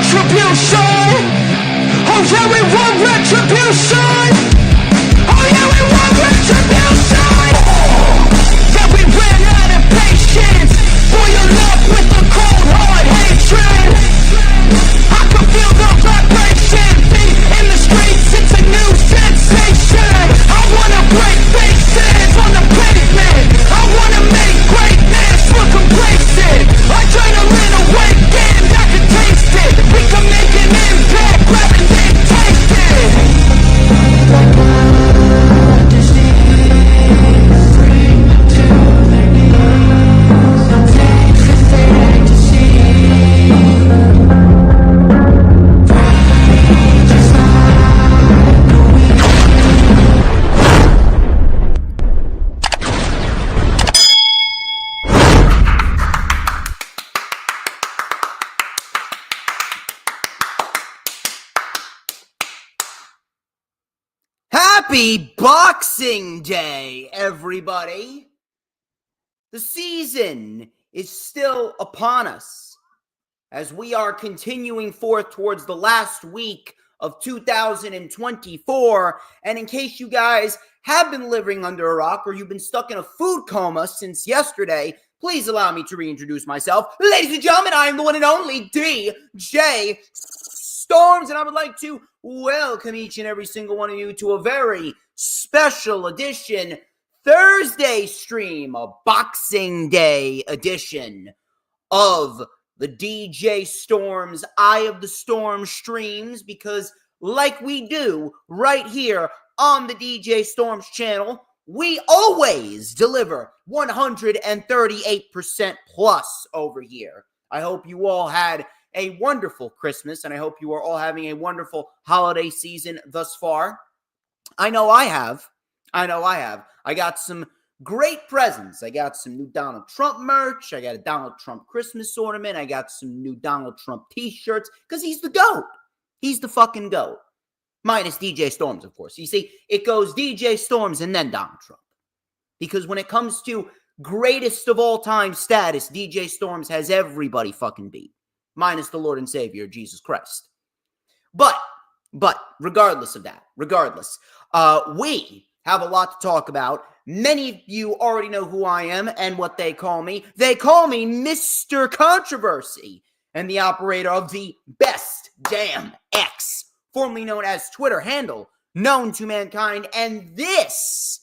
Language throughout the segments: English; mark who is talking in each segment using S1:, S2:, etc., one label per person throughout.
S1: retribution. Oh yeah, we want retribution. Oh yeah, we want retribution. Yeah, we ran out of patience. Boil up with the cold hard hatred. I can feel the vibration. Beat in the streets, it's a new sensation. I wanna break faces on the pavement. I wanna make greatness look complacent. Adrenaline awakened, I can taste it. We can make an impact, grab it and taste it. Like a disease, bring them to their knees. No takes if they like to see. Just like a weed.
S2: Happy Boxing Day, everybody! The season is still upon us as we are continuing forth towards the last week of 2024. And in case you guys have been living under a rock or you've been stuck in a food coma since yesterday, please allow me to reintroduce myself. Ladies and gentlemen, I am the one and only DJ Storms, and I would like to welcome each and every single one of you to a very special edition Thursday stream, a Boxing Day edition of the DJ Storms Eye of the Storm streams, because like we do right here on the DJ Storms channel, we always deliver 138% plus over here. I hope you all had a wonderful Christmas, and I hope you are all having a wonderful holiday season thus far. I know I have. I got some great presents. I got some new Donald Trump merch. I got a Donald Trump Christmas ornament. I got some new Donald Trump t-shirts, because he's the GOAT. He's the fucking GOAT. Minus DJ Storms, of course. You see, it goes DJ Storms and then Donald Trump. Because when it comes to greatest of all time status, DJ Storms has everybody fucking beat. Minus the Lord and Savior, Jesus Christ. But regardless of that, we have a lot to talk about. Many of you already know who I am and what they call me. They call me Mr. Controversy and the operator of the Best Damn X, formerly known as Twitter handle, known to mankind. And this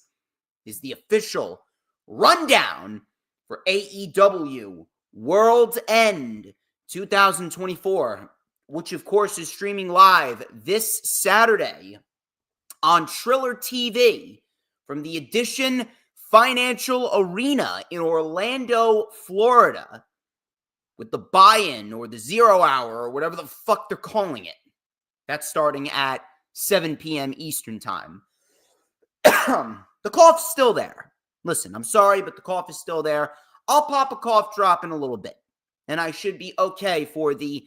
S2: is the official rundown for AEW Worlds End 2024, which of course is streaming live this Saturday on Triller TV from the Edition Financial Arena in Orlando, Florida, with the buy-in or the 0 hour or whatever the fuck they're calling it. That's starting at 7 p.m. Eastern time. The cough's still there. Listen, I'm sorry, but the cough is still there. I'll pop a cough drop in a little bit, and I should be okay for the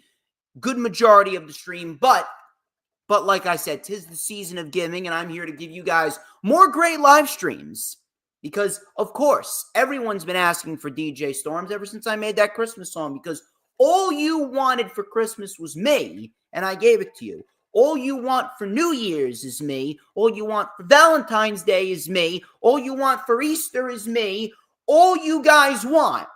S2: good majority of the stream. But like I said, 'tis the season of giving, and I'm here to give you guys more great live streams. Because, of course, everyone's been asking for DJ Storms ever since I made that Christmas song. Because all you wanted for Christmas was me, and I gave it to you. All you want for New Year's is me. All you want for Valentine's Day is me. All you want for Easter is me. All you guys want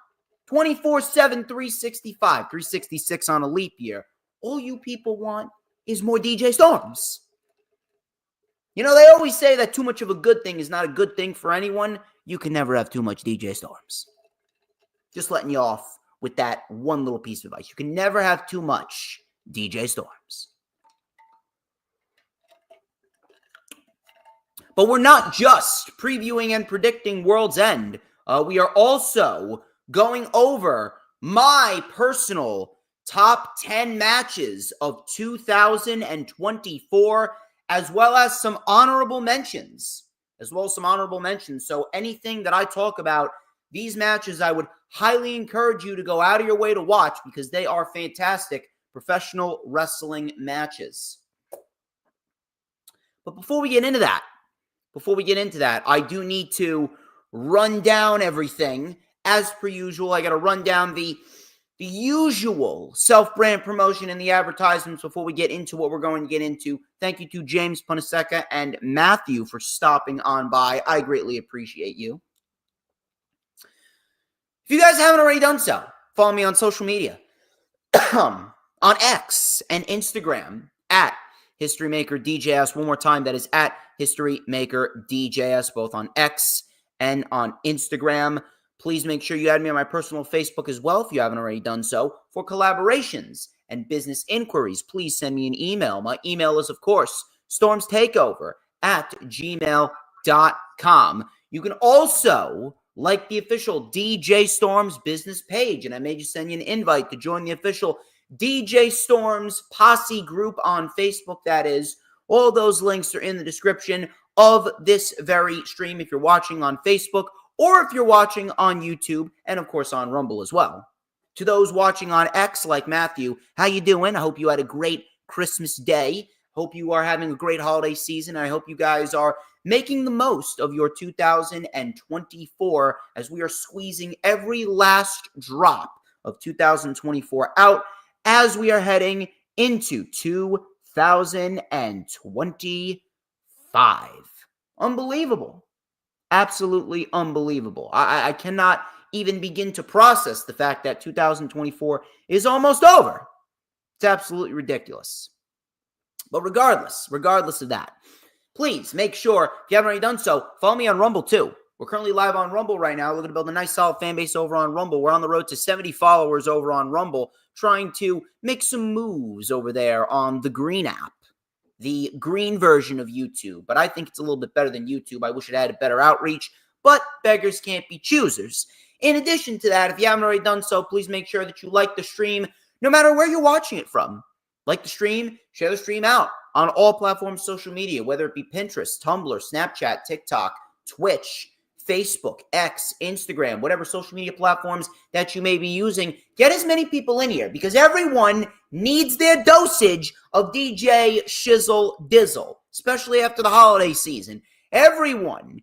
S2: 24/7, 365, 366 on a leap year. All you people want is more DJ Storms. You know, they always say that too much of a good thing is not a good thing for anyone. You can never have too much DJ Storms. Just letting you off with that one little piece of advice. You can never have too much DJ Storms. But we're not just previewing and predicting World's End. We are also going over my personal top 10 matches of 2024, as well as some honorable mentions. So anything that I talk about, these matches, I would highly encourage you to go out of your way to watch, because they are fantastic professional wrestling matches. But before we get into that, I do need to run down everything. As per usual, I got to run down the the usual self-brand promotion and the advertisements before we get into what we're going to get into. Thank you to James Punaseka and Matthew for stopping on by. I greatly appreciate you. If you guys haven't already done so, follow me on social media. On X and Instagram at HistoryMakerDJS. One more time, that is at HistoryMakerDJS, both on X and on Instagram. Please make sure you add me on my personal Facebook as well if you haven't already done so. For collaborations and business inquiries, please send me an email. My email is, of course, StormsTakeOver@gmail.com. You can also like the official DJ Storms business page, and I may just send you an invite to join the official DJ Storms Posse group on Facebook, that is. All those links are in the description of this very stream if you're watching on Facebook or if you're watching on YouTube and, of course, on Rumble as well. To those watching on X, like Matthew, how you doing? I hope you had a great Christmas day. Hope you are having a great holiday season. I hope you guys are making the most of your 2024 as we are squeezing every last drop of 2024 out as we are heading into 2025. Unbelievable. Absolutely unbelievable. I cannot even begin to process the fact that 2024 is almost over. It's absolutely ridiculous. But regardless of that, please make sure, if you haven't already done so, follow me on Rumble too. We're currently live on Rumble right now. We're looking to build a nice solid fan base over on Rumble. We're on the road to 70 followers over on Rumble, trying to make some moves over there on the Green app, the green version of YouTube. But I think it's a little bit better than YouTube. I wish it had a better outreach, but beggars can't be choosers. In addition to that, if you haven't already done so, please make sure that you like the stream no matter where you're watching it from. Like the stream, share the stream out on all platforms, social media, whether it be Pinterest, Tumblr, Snapchat, TikTok, Twitch, Facebook, X, Instagram, whatever social media platforms that you may be using. Get as many people in here because everyone needs their dosage of DJ Shizzle Dizzle, especially after the holiday season. Everyone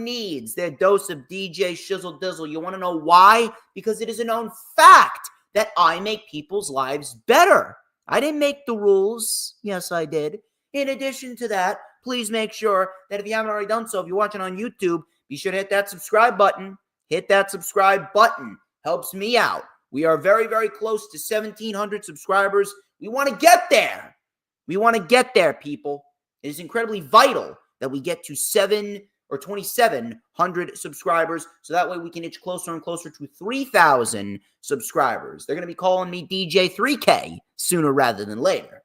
S2: needs their dose of DJ Shizzle Dizzle. You want to know why? Because it is a known fact that I make people's lives better. I didn't make the rules. Yes, I did. In addition to that, please make sure that if you haven't already done so, if you're watching on YouTube, be sure to hit that subscribe button. Hit that subscribe button. Helps me out. We are very, very close to 1,700 subscribers. We want to get there. We want to get there, people. It is incredibly vital that we get to 2,700 subscribers, so that way we can inch closer and closer to 3,000 subscribers. They're going to be calling me DJ 3K sooner rather than later.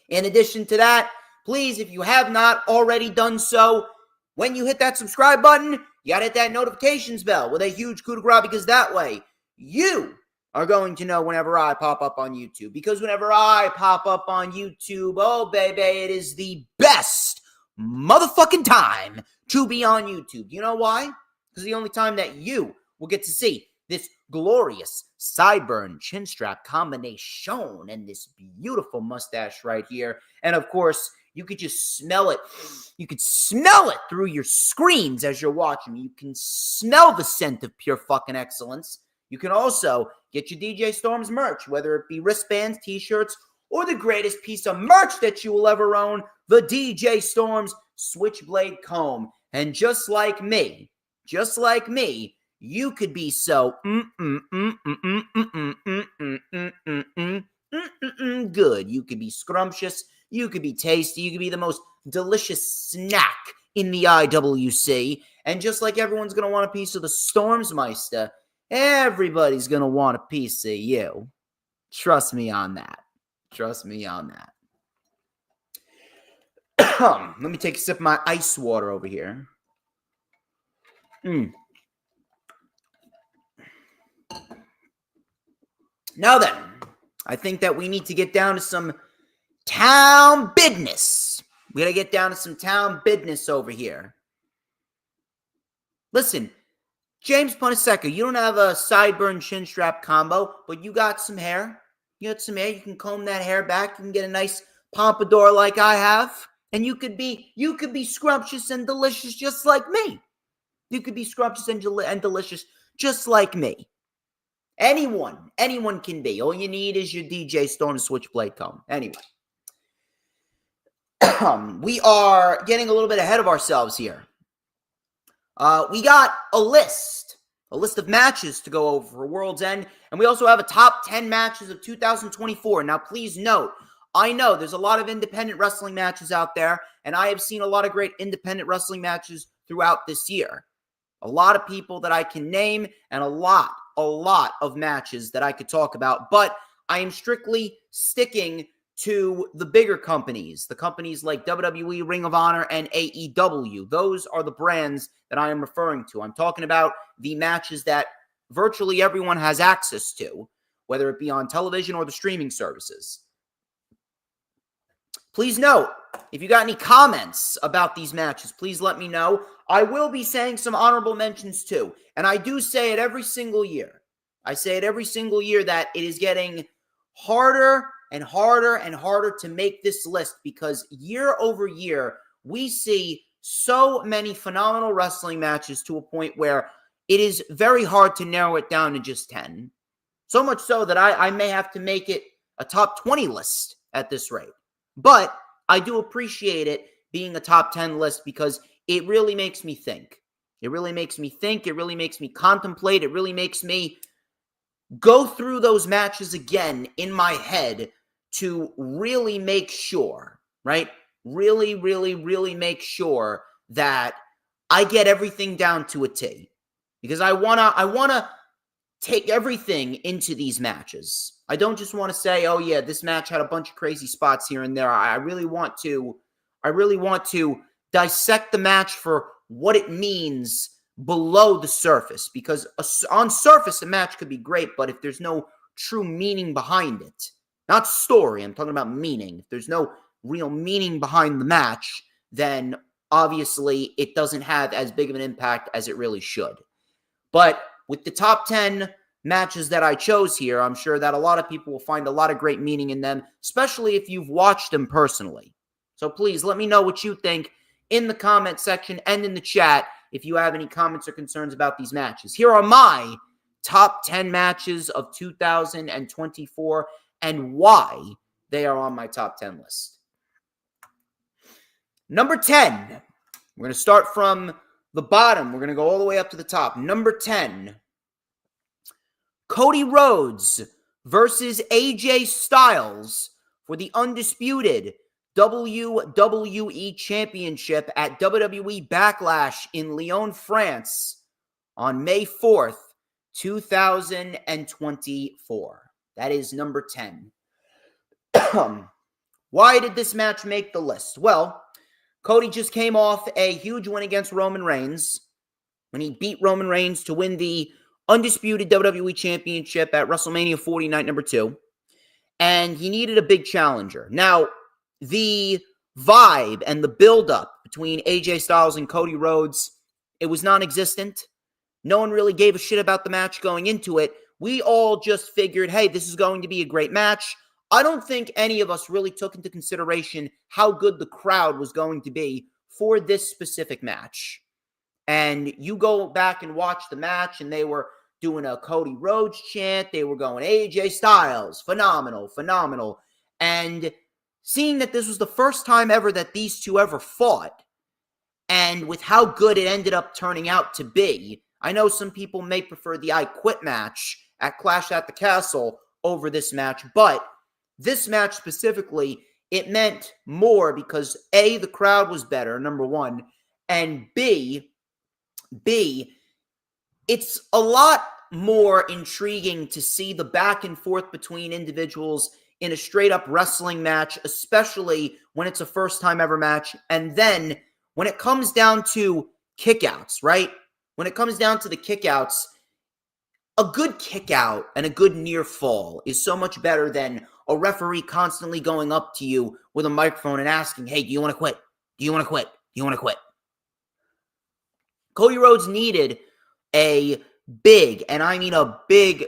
S2: In addition to that, please, if you have not already done so, when you hit that subscribe button, you got to hit that notifications bell with a huge coup de grace, because that way you are going to know whenever I pop up on YouTube. Because whenever I pop up on YouTube, oh, baby, it is the best motherfucking time to be on YouTube. You know why? Because the only time that you will get to see this glorious sideburn chin strap combination and this beautiful mustache right here. And of course, you could just smell it. You could smell it through your screens as you're watching me. You can smell the scent of pure fucking excellence. You can also get your DJ Storms merch, whether it be wristbands, t-shirts, or the greatest piece of merch that you will ever own, the DJ Storms Switchblade Comb. And just like me, you could be so good. You could be scrumptious. You could be tasty. You could be the most delicious snack in the IWC. And just like everyone's going to want a piece of the Stormsmeister, everybody's going to want a piece of you. Trust me on that. Let me take a sip of my ice water over here. Now then, I think that we need to get down to some town business. We got to get down to some town business over here. Listen, James Punaseka, you don't have a sideburn chin strap combo, but you got some hair. You can comb that hair back. You can get a nice pompadour like I have. And you could be scrumptious and delicious just like me. You could be scrumptious and delicious just like me. Anyone can be. All you need is your DJ Storm Switchblade come. Anyway. We are getting a little bit ahead of ourselves here. We got a list of matches to go over for World's End, and we also have a top 10 matches of 2024. Now, please note, I know there's a lot of independent wrestling matches out there, and I have seen a lot of great independent wrestling matches throughout this year. A lot of people that I can name, and a lot of matches that I could talk about, but I am strictly sticking to the bigger companies, the companies like WWE, Ring of Honor, and AEW. Those are the brands that I am referring to. I'm talking about the matches that virtually everyone has access to, whether it be on television or the streaming services. Please note, if you got any comments about these matches, please let me know. I will be saying some honorable mentions too, and I do say it every single year. I say it every single year that it is getting harder and harder to make this list, because year over year, we see so many phenomenal wrestling matches to a point where it is very hard to narrow it down to just 10. So much so that I may have to make it a top 20 list at this rate. But I do appreciate it being a top 10 list, because it really makes me think. It really makes me think. It really makes me contemplate. It really makes me go through those matches again in my head to really make sure, right? Really make sure that I get everything down to a T. Because I wanna take everything into these matches. I don't just want to say, oh yeah, this match had a bunch of crazy spots here and there. I really want to dissect the match for what it means below the surface, because on surface a match could be great, but if there's no true meaning behind it, not story, I'm talking about meaning, if there's no real meaning behind the match, then obviously it doesn't have as big of an impact as it really should. But with the top 10 matches that I chose here, I'm sure that a lot of people will find a lot of great meaning in them, especially if you've watched them personally. So please let me know what you think in the comment section and in the chat if you have any comments or concerns about these matches. Here are my top 10 matches of 2024 and why they are on my top 10 list. Number 10. We're going to start from the bottom. We're going to go all the way up to the top. Number 10. Cody Rhodes versus AJ Styles for the undisputed WWE Championship at WWE Backlash in Lyon, France on May 4th, 2024. That is number 10. Why did this match make the list? Well, Cody just came off a huge win against Roman Reigns when he beat Roman Reigns to win the undisputed WWE Championship at WrestleMania 40 night number 2. And he needed a big challenger. Now, the vibe and the build-up between AJ Styles and Cody Rhodes, it was non-existent. No one really gave a shit about the match going into it. We all just figured, hey, this is going to be a great match. I don't think any of us really took into consideration how good the crowd was going to be for this specific match. And you go back and watch the match, and they were doing a Cody Rhodes chant. They were going, AJ Styles, phenomenal. And seeing that this was the first time ever that these two ever fought, and with how good it ended up turning out to be, I know some people may prefer the I Quit match at Clash at the Castle over this match, but this match specifically, it meant more because A, the crowd was better, number one, and B, it's a lot more intriguing to see the back and forth between individuals in a straight-up wrestling match, especially when it's a first-time ever match. And then when it comes down to kickouts, right? When it comes down to the kickouts, a good kickout and a good near fall is so much better than a referee constantly going up to you with a microphone and asking, hey, do you want to quit? Do you want to quit? Do you want to quit? Cody Rhodes needed a big, and I mean a big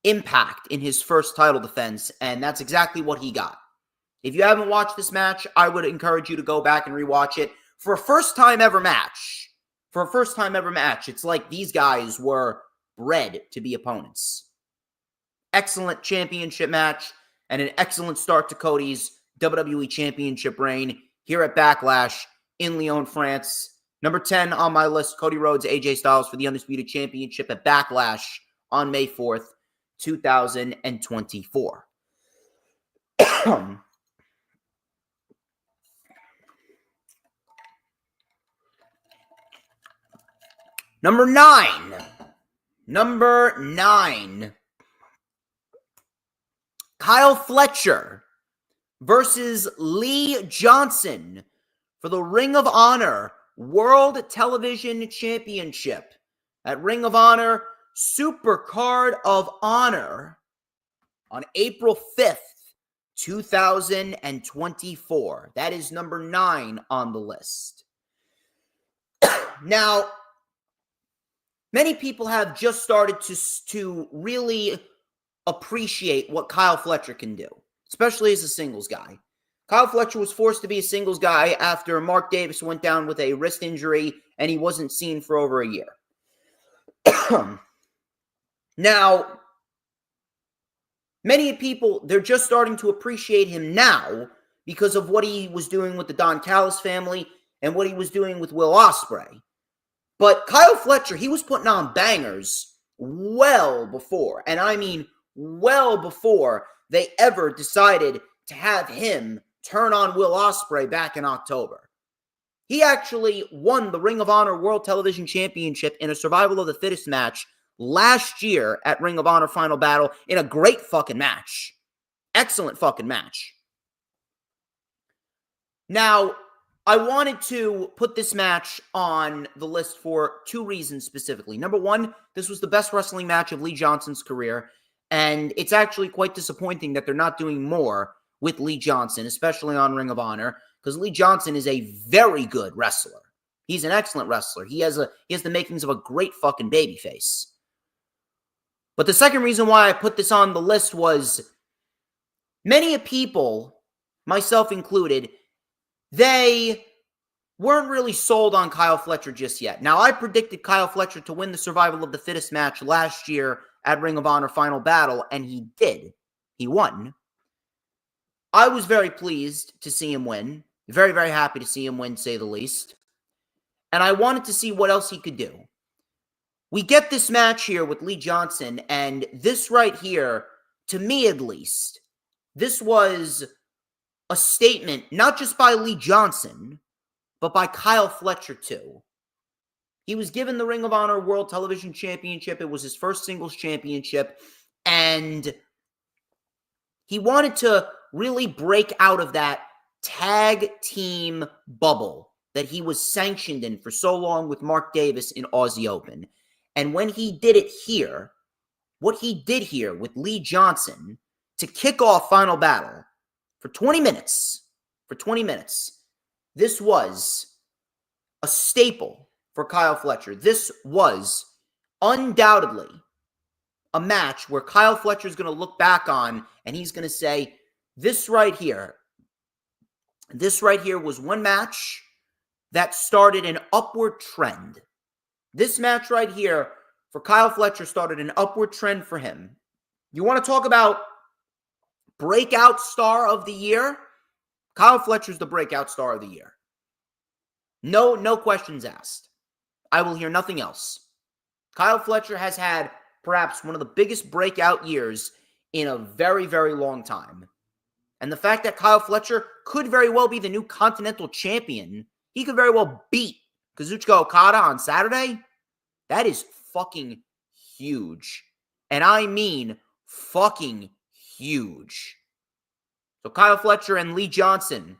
S2: impact in his first title defense, and that's exactly what he got. If you haven't watched this match, I would encourage you to go back and rewatch it. For a first-time ever match, it's like these guys were bred to be opponents. Excellent championship match and an excellent start to Cody's WWE Championship reign here at Backlash in Lyon, France. Number 10 on my list, Cody Rhodes, AJ Styles for the Undisputed Championship at Backlash on May 4th, 2024. Number 9. Kyle Fletcher versus Lee Johnson for the Ring of Honor World Television Championship at Ring of Honor Supercard of Honor on April 5th, 2024. That is number 9 on the list. Now, many people have just started to really appreciate what Kyle Fletcher can do, especially as a singles guy. Kyle Fletcher was forced to be a singles guy after Mark Davis went down with a wrist injury and he wasn't seen for over a year. Now, many people, they're just starting to appreciate him now because of what he was doing with the Don Callis family and what he was doing with Will Ospreay. But Kyle Fletcher, he was putting on bangers well before, and I mean well before they ever decided to have him turn on Will Ospreay back in October. He actually won the Ring of Honor World Television Championship in a Survival of the Fittest match last year at Ring of Honor Final Battle in a great fucking match. Excellent fucking match. Now, I wanted to put this match on the list for 2 reasons specifically. Number 1, this was the best wrestling match of Lee Johnson's career, and it's actually quite disappointing that they're not doing more with Lee Johnson, especially on Ring of Honor, because Lee Johnson is a very good wrestler. He's an excellent wrestler. He has the makings of a great fucking babyface. But the second reason why I put this on the list was many people, myself included, they weren't really sold on Kyle Fletcher just yet. Now, I predicted Kyle Fletcher to win the Survival of the Fittest match last year at Ring of Honor Final Battle, and he did. He won. I was very pleased to see him win. Very, very happy to see him win, to say the least. And I wanted to see what else he could do. We get this match here with Lee Johnson, and this right here, to me at least, this was a statement, not just by Lee Johnson, but by Kyle Fletcher too. He was given the Ring of Honor World Television Championship. It was his first singles championship, and he wanted to really break out of that tag team bubble that he was sanctioned in for so long with Mark Davis in Aussie Open. And when he did it here, what he did here with Lee Johnson to kick off Final Battle for 20 minutes, this was a staple for Kyle Fletcher. This was undoubtedly a match where Kyle Fletcher is going to look back on and he's going to say, this right here was one match that started an upward trend. This match right here for Kyle Fletcher started an upward trend for him. You want to talk about breakout star of the year? Kyle Fletcher's the breakout star of the year. No questions asked. I will hear nothing else. Kyle Fletcher has had perhaps one of the biggest breakout years in a very, very long time. And the fact that Kyle Fletcher could very well be the new Continental Champion, he could very well beat Kazuchika Okada on Saturday, that is fucking huge. And I mean fucking huge. So Kyle Fletcher and Lee Johnson,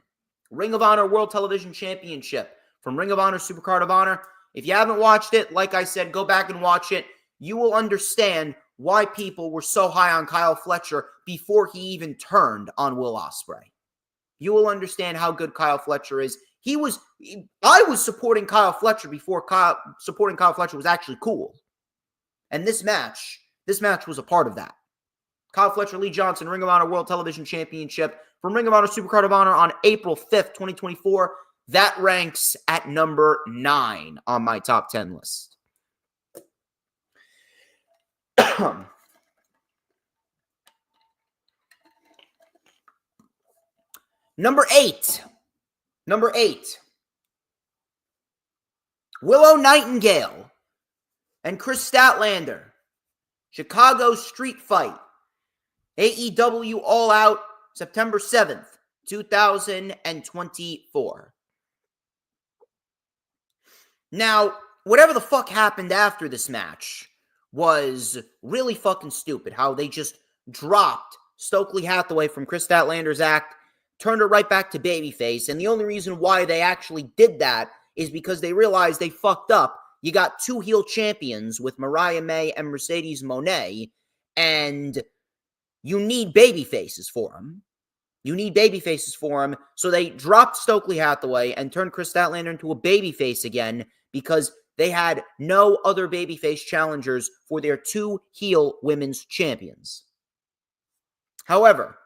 S2: Ring of Honor World Television Championship from Ring of Honor Supercard of Honor. If you haven't watched it, like I said, go back and watch it. You will understand why people were so high on Kyle Fletcher before he even turned on Will Ospreay. You will understand how good Kyle Fletcher is. I was supporting Kyle Fletcher before supporting Kyle Fletcher was actually cool. And this match was a part of that. Kyle Fletcher, Lee Johnson, Ring of Honor World Television Championship from Ring of Honor Supercard of Honor on April 5th, 2024. That ranks at number 9 on my top 10 list. Number eight. Willow Nightingale and Chris Statlander. Chicago Street Fight. AEW All Out, September 7th, 2024. Now, whatever the fuck happened after this match was really fucking stupid. How they just dropped Stokely Hathaway from Chris Statlander's act, turned her right back to babyface, and the only reason why they actually did that is because they realized they fucked up. You got two heel champions with Mariah May and Mercedes Moné, and you need baby faces for them. So they dropped Stokely Hathaway and turned Chris Statlander into a babyface again because they had no other babyface challengers for their two heel women's champions. However,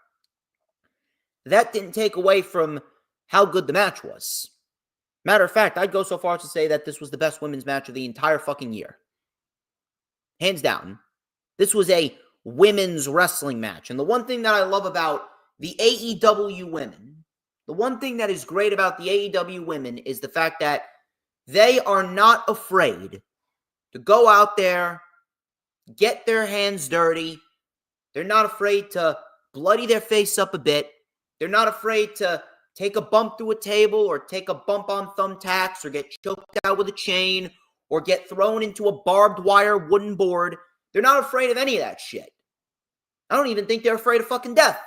S2: that didn't take away from how good the match was. Matter of fact, I'd go so far as to say that this was the best women's match of the entire fucking year. Hands down. This was a women's wrestling match. And the one thing that I love about the AEW women, the one thing that is great about the AEW women is the fact that they are not afraid to go out there, get their hands dirty. They're not afraid to bloody their face up a bit. They're not afraid to take a bump through a table or take a bump on thumbtacks or get choked out with a chain or get thrown into a barbed wire wooden board. They're not afraid of any of that shit. I don't even think they're afraid of fucking death.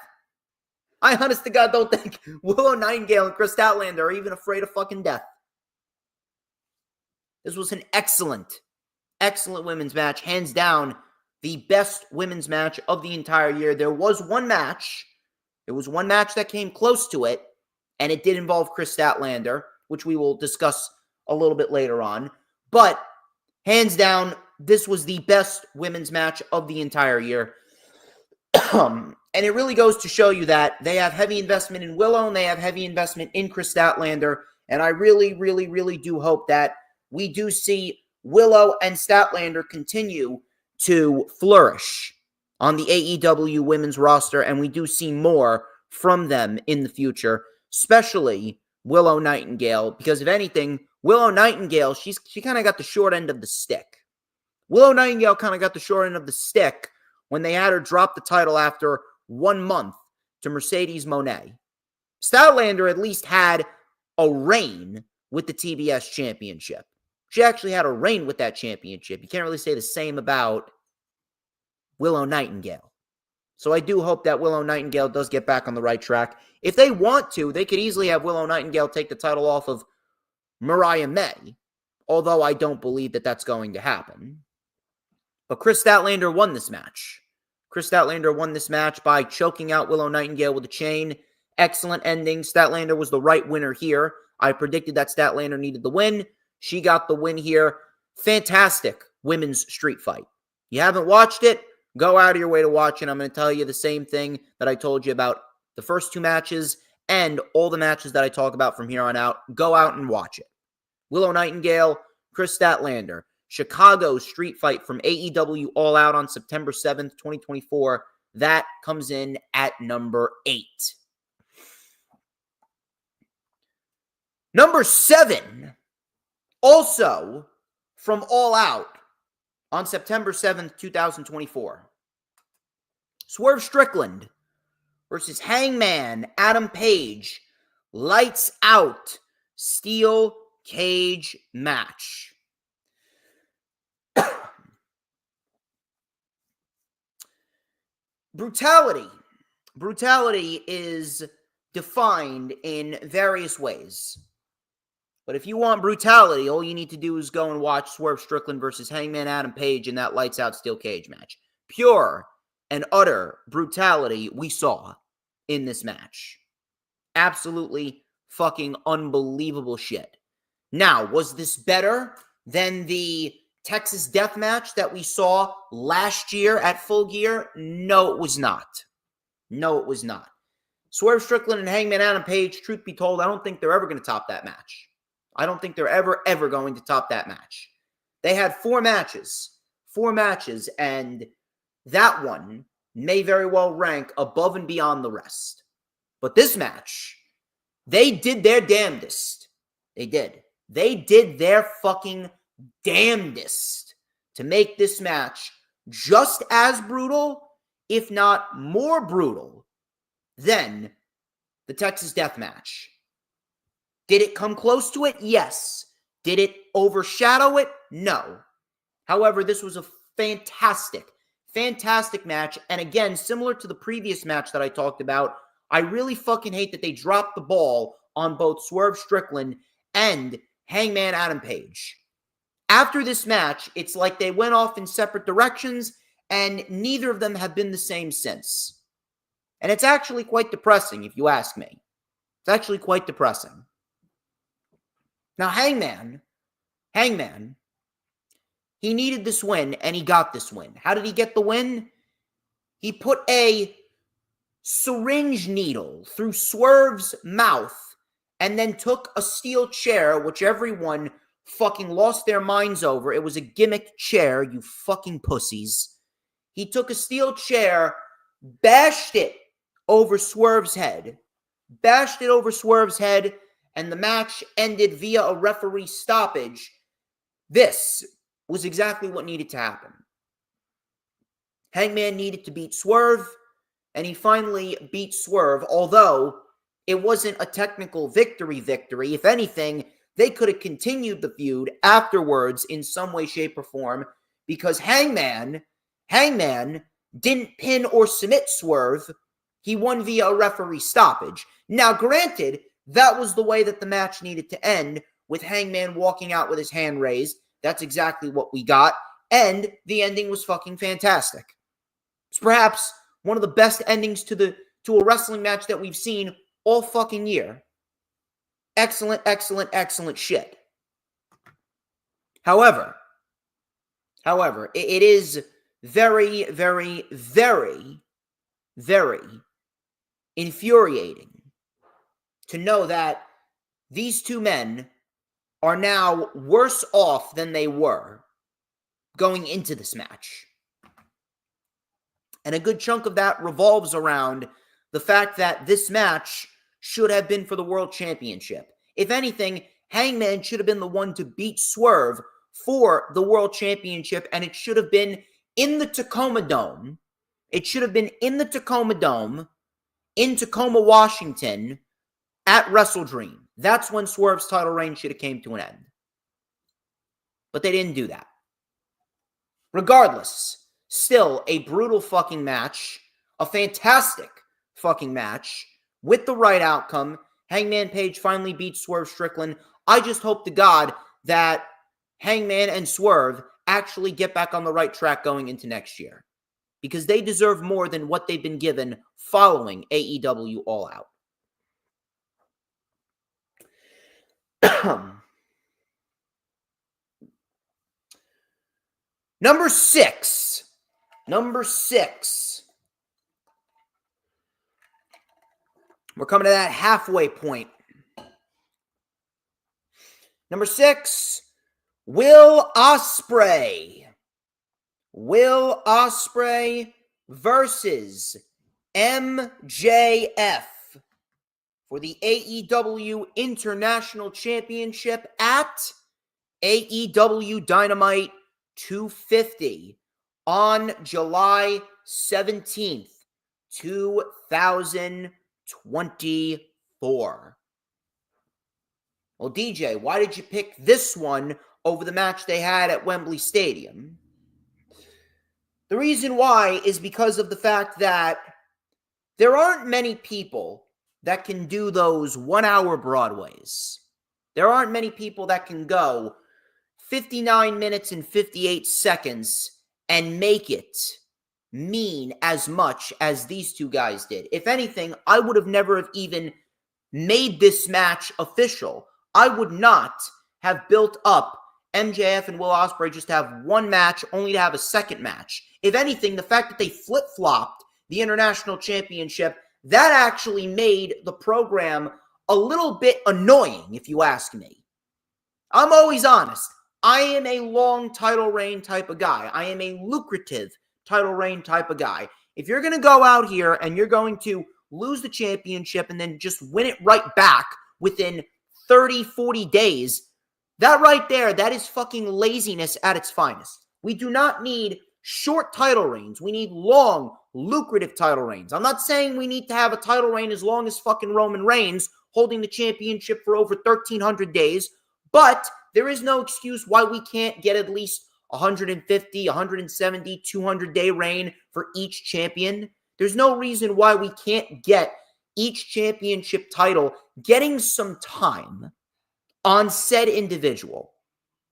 S2: I honest to God don't think Willow Nightingale and Chris Statlander are even afraid of fucking death. This was an excellent women's match. Hands down, the best women's match of the entire year. There was one match that came close to it, and it did involve Chris Statlander, which we will discuss a little bit later on. But hands down, this was the best women's match of the entire year. And it really goes to show you that they have heavy investment in Willow and they have heavy investment in Chris Statlander. And I really, really, really do hope that we do see Willow and Statlander continue to flourish on the AEW women's roster, and we do see more from them in the future, especially Willow Nightingale, because if anything, Willow Nightingale, she kind of got the short end of the stick. Willow Nightingale kind of got the short end of the stick when they had her drop the title after 1 month to Mercedes Moné. Statlander at least had a reign with the TBS championship. She actually had a reign with that championship. You can't really say the same about Willow Nightingale. So I do hope that Willow Nightingale does get back on the right track. If they want to, they could easily have Willow Nightingale take the title off of Mariah May, although I don't believe that that's going to happen. But Chris Statlander won this match. Chris Statlander won this match by choking out Willow Nightingale with a chain. Excellent ending. Statlander was the right winner here. I predicted that Statlander needed the win. She got the win here. Fantastic women's street fight. You haven't watched it? Go out of your way to watch it. I'm going to tell you the same thing that I told you about the first two matches and all the matches that I talk about from here on out. Go out and watch it. Willow Nightingale, Chris Statlander. Chicago Street Fight from AEW All Out on September 7th, 2024. That comes in at number 8. Number 7, also from All Out on September 7th, 2024. Swerve Strickland versus Hangman Adam Page. Lights out steel cage match. Brutality. Brutality is defined in various ways. But if you want brutality, all you need to do is go and watch Swerve Strickland versus Hangman Adam Page in that lights out steel cage match. Pure and utter brutality we saw in this match. Absolutely fucking unbelievable shit. Now, was this better than the Texas Death Match that we saw last year at Full Gear? No, it was not. No, it was not. Swerve Strickland and Hangman Adam Page, truth be told, I don't think they're ever going to top that match. I don't think they're ever going to top that match. They had 4 matches. 4 matches, and that one may very well rank above and beyond the rest. But this match, they did their damnedest. They did. They did their fucking damnedest to make this match just as brutal, if not more brutal, than the Texas Death Match. Did it come close to it? Yes. Did it overshadow it? No. However, this was a fantastic match. And again, similar to the previous match that I talked about, I really fucking hate that they dropped the ball on both Swerve Strickland and Hangman Adam Page. After this match, it's like they went off in separate directions, and neither of them have been the same since. And it's actually quite depressing, if you ask me. It's actually quite depressing. Now, Hangman, he needed this win, and he got this win. How did he get the win? He put a syringe needle through Swerve's mouth and then took a steel chair, which everyone fucking lost their minds over. It was a gimmick chair, you fucking pussies. He took a steel chair, bashed it over Swerve's head, and the match ended via a referee stoppage. This was exactly what needed to happen. Hangman needed to beat Swerve, and he finally beat Swerve, although it wasn't a technical victory. If anything, they could have continued the feud afterwards in some way, shape, or form, because Hangman didn't pin or submit Swerve. He won via a referee stoppage. Now, granted, that was the way that the match needed to end, with Hangman walking out with his hand raised. That's exactly what we got, and the ending was fucking fantastic. It's perhaps one of the best endings to a wrestling match that we've seen all fucking year. Excellent shit. However, it is very, very, very, very infuriating to know that these two men are now worse off than they were going into this match. And a good chunk of that revolves around the fact that this match should have been for the World Championship. If anything, Hangman should have been the one to beat Swerve for the World Championship, and it should have been in the Tacoma Dome. It should have been in the Tacoma Dome, in Tacoma, Washington, at Wrestle Dream. That's when Swerve's title reign should have came to an end. But they didn't do that. Regardless, still a brutal fucking match, a fantastic fucking match, with the right outcome. Hangman Page finally beats Swerve Strickland. I just hope to God that Hangman and Swerve actually get back on the right track going into next year, because they deserve more than what they've been given following AEW All Out. Number six. We're coming to that halfway point. Number 6, Will Ospreay. Will Ospreay versus MJF for the AEW International Championship at AEW Dynamite 250 on July 17th, 2024. Well, DJ, why did you pick this one over the match they had at Wembley Stadium? The reason why is because of the fact that there aren't many people that can do those 1-hour Broadways. There aren't many people that can go 59 minutes and 58 seconds and make it mean as much as these two guys did. If anything, I would have never have even made this match official. I would not have built up MJF and Will Ospreay just to have one match, only to have a second match. If anything, the fact that they flip-flopped the International Championship, that actually made the program a little bit annoying, if you ask me. I'm always honest. I am a long title reign type of guy. I am a lucrative title reign type of guy. If you're going to go out here and you're going to lose the championship and then just win it right back within 30, 40 days, that right there, that is fucking laziness at its finest. We do not need short title reigns. We need long, lucrative title reigns. I'm not saying we need to have a title reign as long as fucking Roman Reigns holding the championship for over 1,300 days, but there is no excuse why we can't get at least 150, 170, 200-day reign for each champion. There's no reason why we can't get each championship title getting some time on said individual.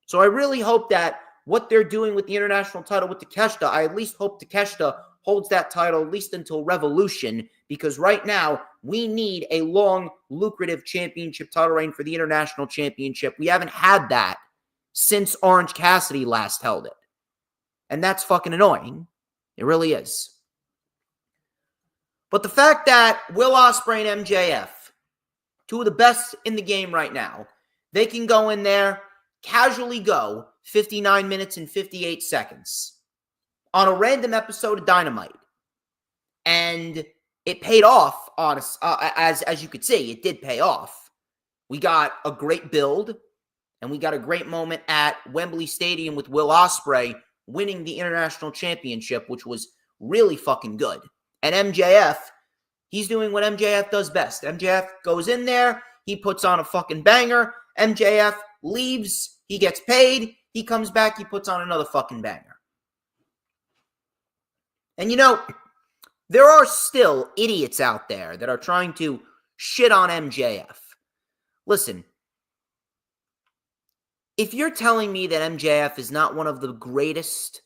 S2: So I really hope that what they're doing with the international title with Takeshita, I at least hope Takeshita holds that title at least until Revolution, because right now we need a long, lucrative championship title reign for the international championship. We haven't had that since Orange Cassidy last held it. And that's fucking annoying. It really is. But the fact that Will Ospreay and MJF, two of the best in the game right now, they can go in there, casually go 59 minutes and 58 seconds on a random episode of Dynamite. And it paid off, as you could see, it did pay off. We got a great build, and we got a great moment at Wembley Stadium with Will Ospreay winning the International Championship, which was really fucking good. And MJF, he's doing what MJF does best. MJF goes in there, he puts on a fucking banger, MJF leaves, he gets paid, he comes back, he puts on another fucking banger. And you know, there are still idiots out there that are trying to shit on MJF. Listen, if you're telling me that MJF is not one of the greatest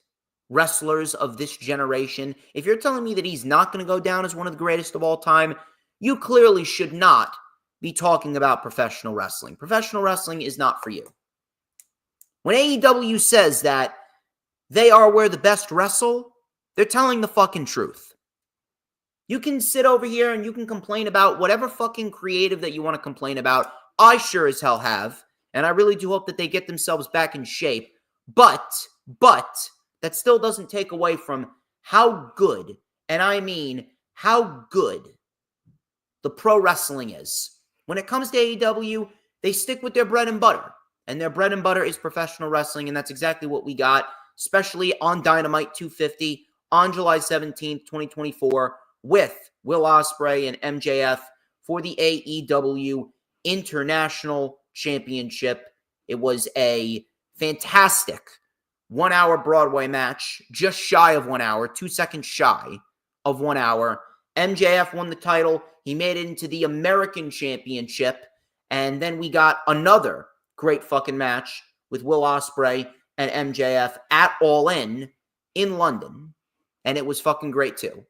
S2: wrestlers of this generation, if you're telling me that he's not going to go down as one of the greatest of all time, you clearly should not be talking about professional wrestling. Professional wrestling is not for you. When AEW says that they are where the best wrestle, they're telling the fucking truth. You can sit over here and you can complain about whatever fucking creative that you want to complain about. I sure as hell have. And I really do hope that they get themselves back in shape. But, that still doesn't take away from how good, and I mean how good, the pro wrestling is. When it comes to AEW, they stick with their bread and butter. And their bread and butter is professional wrestling, and that's exactly what we got, especially on Dynamite 250 on July 17th, 2024, with Will Ospreay and MJF for the AEW International Championship. It was a fantastic 1 hour Broadway match, just shy of 1 hour, 2 seconds shy of 1 hour. MJF won the title. He made it into the American Championship. And then we got another great fucking match with Will Ospreay and MJF at All In London. And it was fucking great too.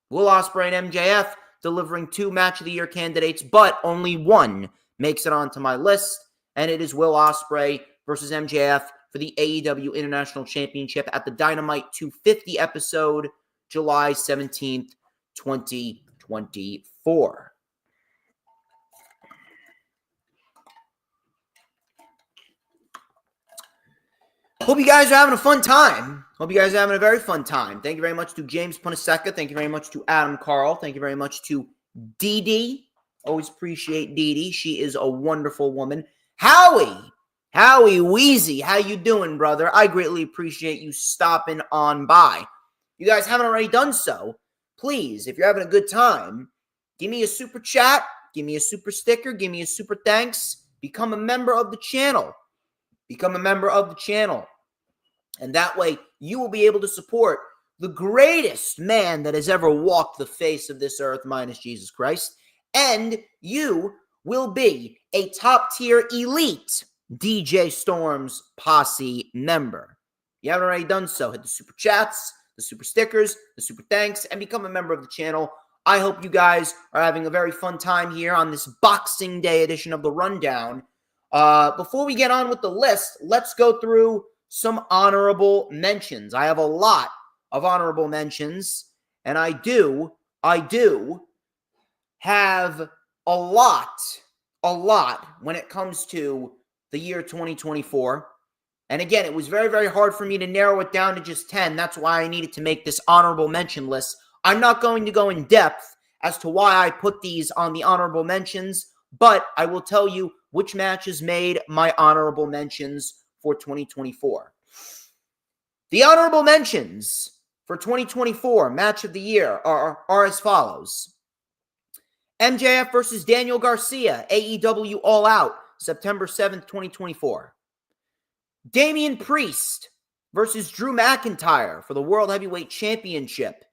S2: Will Ospreay and MJF delivering 2 Match of the Year candidates, but only one makes it onto my list. And it is Will Ospreay versus MJF for the AEW International Championship at the Dynamite 250 episode, July 17th, 2024. Hope you guys are having a fun time. Hope you guys are having a very fun time. Thank you very much to James Punaseka. Thank you very much to Adam Carl. Thank you very much to Dee Dee. Always appreciate Dee Dee. She is a wonderful woman. Howie Weezy, how you doing, brother? I greatly appreciate you stopping on by. You guys haven't already done so, please, if you're having a good time, give me a super chat, give me a super sticker, give me a super thanks. Become a member of the channel. Become a member of the channel. And that way, you will be able to support the greatest man that has ever walked the face of this earth, minus Jesus Christ. And you will be a top-tier elite DJ Storms Posse member. If you haven't already done so, hit the super chats, the super stickers, the super thanks, and become a member of the channel. I hope you guys are having a very fun time here on this Boxing Day edition of The Rundown. Before we get on with the list, let's go through some honorable mentions. I have a lot of honorable mentions, and I do have a lot when it comes to the year 2024. And again, it was very, very hard for me to narrow it down to just 10. That's why I needed to make this honorable mention list. I'm not going to go in depth as to why I put these on the honorable mentions, but I will tell you which matches made my honorable mentions for 2024. The honorable mentions for 2024 match of the year are as follows. MJF versus Daniel Garcia, AEW All Out, September 7th, 2024. Damian Priest versus Drew McIntyre for the World Heavyweight Championship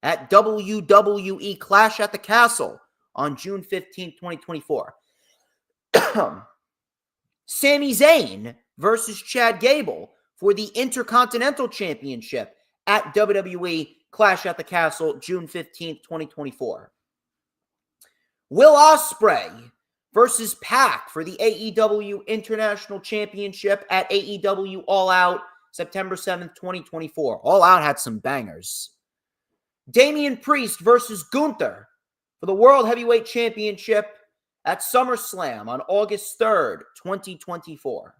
S2: at WWE Clash at the Castle on June 15th, 2024. Sami Zayn versus Chad Gable for the Intercontinental Championship at WWE Clash at the Castle, June 15th, 2024. Will Ospreay versus Pac for the AEW International Championship at AEW All Out, September 7th, 2024. All Out had some bangers. Damian Priest versus Gunther for the World Heavyweight Championship at SummerSlam on August 3rd, 2024.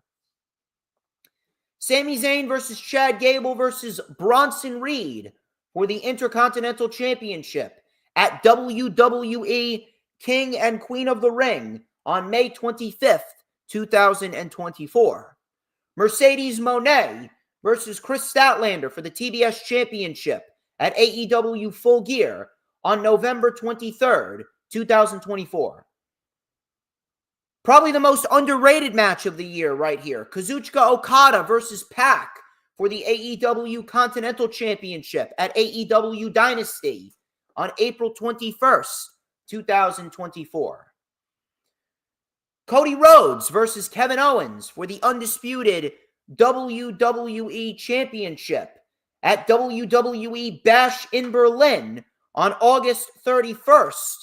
S2: Sami Zayn versus Chad Gable versus Bronson Reed for the Intercontinental Championship at WWE King and Queen of the Ring on May 25th, 2024. Mercedes Moné versus Chris Statlander for the TBS Championship at AEW Full Gear on November 23rd, 2024. Probably the most underrated match of the year right here. Kazuchika Okada versus Pac for the AEW Continental Championship at AEW Dynasty on April 21st, 2024. Cody Rhodes versus Kevin Owens for the undisputed WWE Championship at WWE Bash in Berlin on August 31st,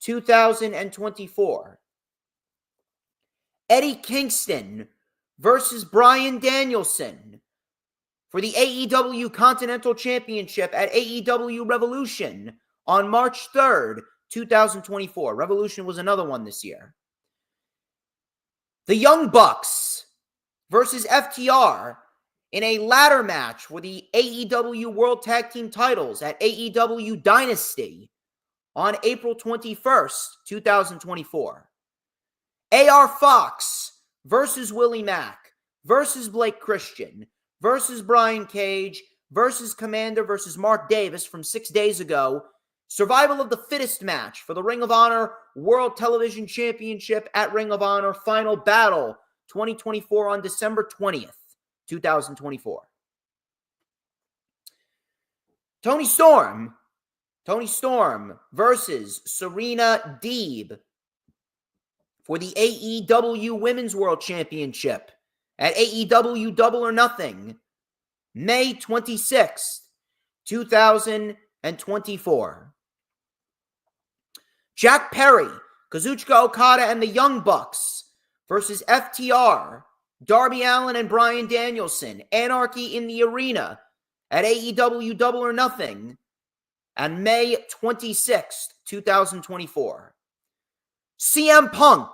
S2: 2024. Eddie Kingston versus Bryan Danielson for the AEW Continental Championship at AEW Revolution on March 3rd, 2024. Revolution was another one this year. The Young Bucks versus FTR in a ladder match for the AEW World Tag Team titles at AEW Dynasty on April 21st, 2024. AR Fox versus Willie Mack versus Blake Christian versus Brian Cage versus Commander versus Mark Davis from 6 days ago. Survival of the Fittest match for the Ring of Honor World Television Championship at Ring of Honor Final Battle 2024 on December 20th, 2024. Toni Storm versus Serena Deeb for the AEW Women's World Championship at AEW Double or Nothing, May 26th, 2024. Jack Perry, Kazuchika Okada, and the Young Bucks versus FTR, Darby Allin and Bryan Danielson, Anarchy in the Arena at AEW Double or Nothing on May 26th, 2024. CM Punk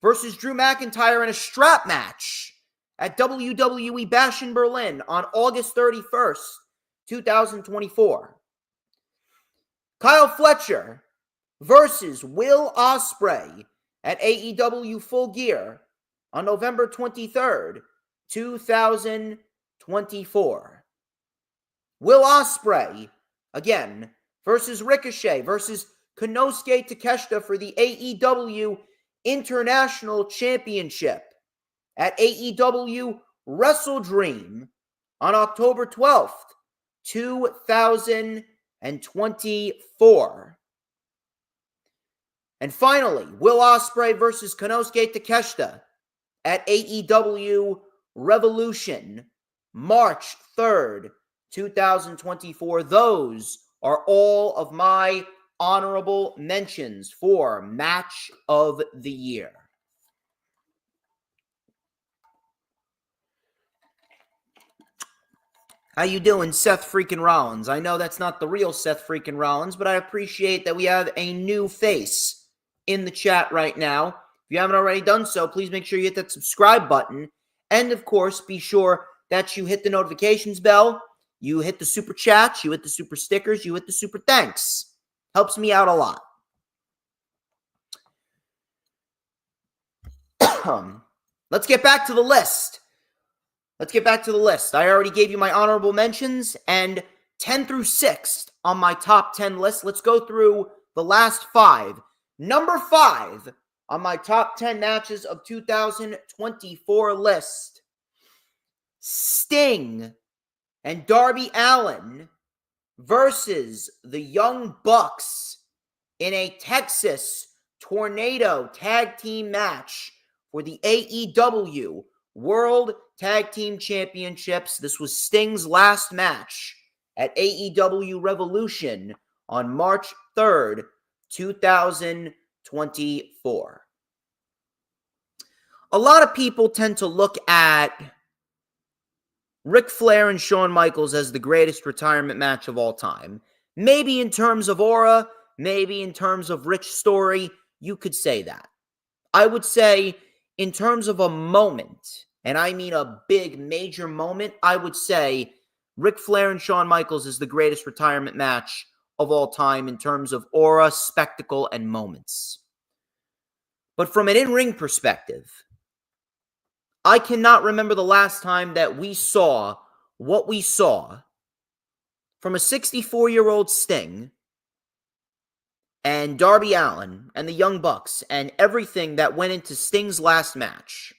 S2: versus Drew McIntyre in a strap match at WWE Bash in Berlin on August 31st, 2024. Kyle Fletcher versus Will Ospreay at AEW Full Gear on November 23rd, 2024. Will Ospreay, again, versus Ricochet versus Konosuke Takeshita for the AEW International Championship at AEW Wrestle Dream on October 12th, 2024. And finally, Will Ospreay versus Konosuke Takeshita at AEW Revolution, March 3rd, 2024. Those are all of my honorable mentions for Match of the Year. How you doing, Seth freaking Rollins? I know that's not the real Seth freaking Rollins, but I appreciate that we have a new face in the chat right now. If you haven't already done so, please make sure you hit that subscribe button And of course, be sure that you hit the notifications bell, you hit the super chats, you hit the super stickers, you hit the super thanks. Helps me out a lot. Let's get back to the list. I already gave you my honorable mentions, and 10 through 6 on my top 10 list. Let's go through the last 5. Number 5 on my top 10 matches of 2024 list. Sting and Darby Allin versus the Young Bucks in a Texas Tornado Tag Team match for the AEW World Tag Team Championships. This was Sting's last match at AEW Revolution on March 3rd, 2024. A lot of people tend to look at Ric Flair and Shawn Michaels as the greatest retirement match of all time. Maybe in terms of aura, maybe in terms of rich story, you could say that. I would say in terms of a moment, and I mean a big, major moment, I would say Ric Flair and Shawn Michaels is the greatest retirement match of all time in terms of aura, spectacle, and moments. But from an in-ring perspective, I cannot remember the last time that we saw what we saw from a 64-year-old Sting and Darby Allin and the Young Bucks and everything that went into Sting's last match.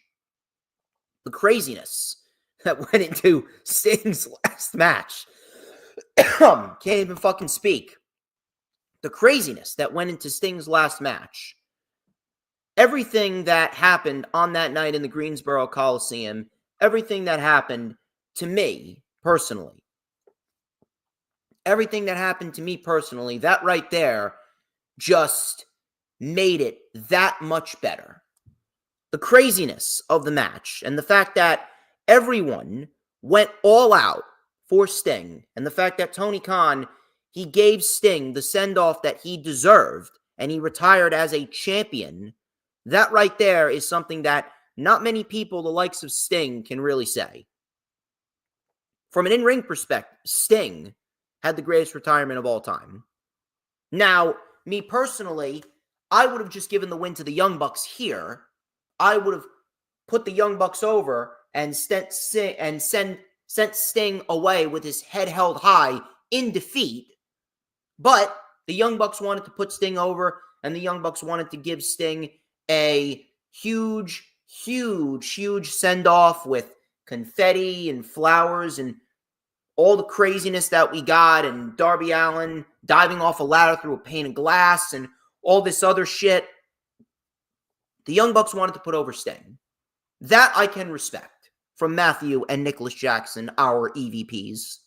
S2: The craziness that went into Sting's last match. Can't even fucking speak. The craziness that went into Sting's last match. Everything that happened on that night in the Greensboro Coliseum, everything that happened to me personally, that right there just made it that much better. The craziness of the match and the fact that everyone went all out for Sting, and the fact that Tony Khan, he gave Sting the send-off that he deserved and he retired as a champion. That right there is something that not many people the likes of Sting can really say. From an in-ring perspective, Sting had the greatest retirement of all time. Now, me personally, I would have just given the win to the Young Bucks here. I would have put the Young Bucks over and sent Sting away with his head held high in defeat. But the Young Bucks wanted to put Sting over, and the Young Bucks wanted to give Sting a huge send-off with confetti and flowers and all the craziness that we got, and Darby Allin diving off a ladder through a pane of glass and all this other shit. The Young Bucks wanted to put over Sting. That I can respect from Matthew and Nicholas Jackson, our EVPs.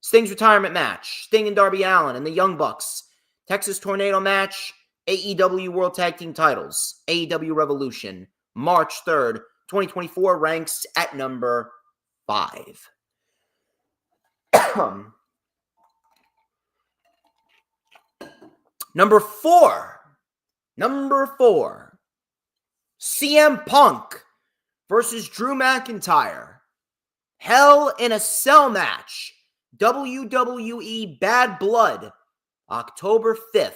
S2: Sting's retirement match, Sting and Darby Allin and the Young Bucks. Texas Tornado match, AEW World Tag Team titles, AEW Revolution, March 3rd, 2024, ranks at number 5. Number 4, CM Punk versus Drew McIntyre. Hell in a Cell match, WWE Bad Blood, October 5th,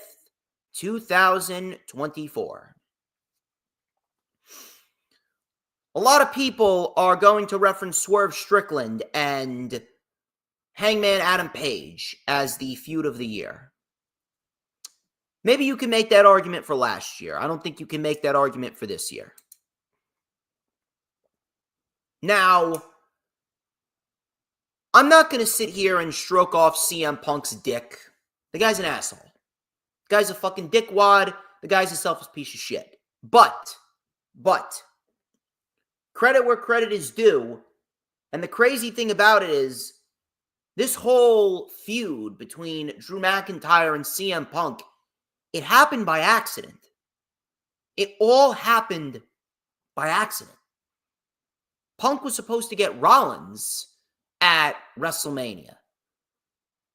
S2: 2024. A lot of people are going to reference Swerve Strickland and Hangman Adam Page as the feud of the year. Maybe you can make that argument for last year. I don't think you can make that argument for this year. Now, I'm not going to sit here and stroke off CM Punk's dick. The guy's an asshole. The guy's a fucking dickwad. The guy's a selfish piece of shit. But, credit where credit is due. And the crazy thing about it is, this whole feud between Drew McIntyre and CM Punk, it happened by accident. It all happened by accident. Punk was supposed to get Rollins at WrestleMania.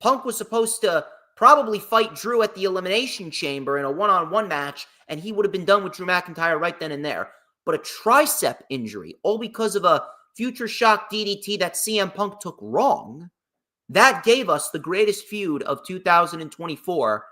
S2: Punk was supposed to probably fight Drew at the Elimination Chamber in a one-on-one match, and he would have been done with Drew McIntyre right then and there. but a tricep injury, all because of a future shock DDT that CM Punk took wrong. That gave us the greatest feud of 2024.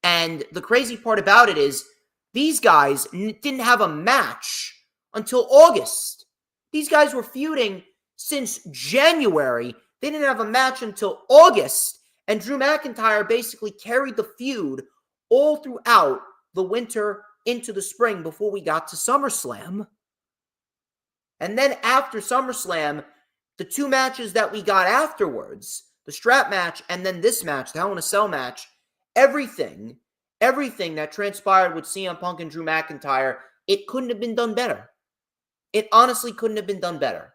S2: And the crazy part about it is these guys didn't have a match until August. These guys were feuding since January. They didn't have a match until August. And Drew McIntyre basically carried the feud all throughout the winter into the spring before we got to SummerSlam. And then after SummerSlam, the two matches that we got afterwards, the strap match and then this match, the Hell in a Cell match, everything that transpired with CM Punk and Drew McIntyre, it couldn't have been done better. It honestly couldn't have been done better.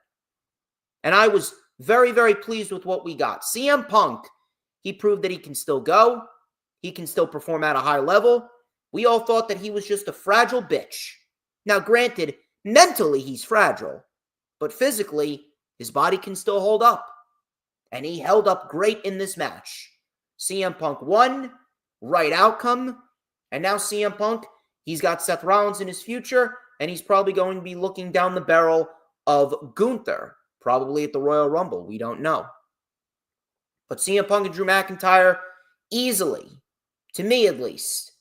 S2: And I was very, very pleased with what we got. CM Punk, he proved that he can still go. He can still perform at a high level. We all thought that he was just a fragile bitch. Now, granted, mentally he's fragile, but physically his body can still hold up. And he held up great in this match. CM Punk won, right outcome, and now CM Punk, he's got Seth Rollins in his future, and he's probably going to be looking down the barrel of Gunther, probably at the Royal Rumble. We don't know. But CM Punk and Drew McIntyre, easily, to me at least,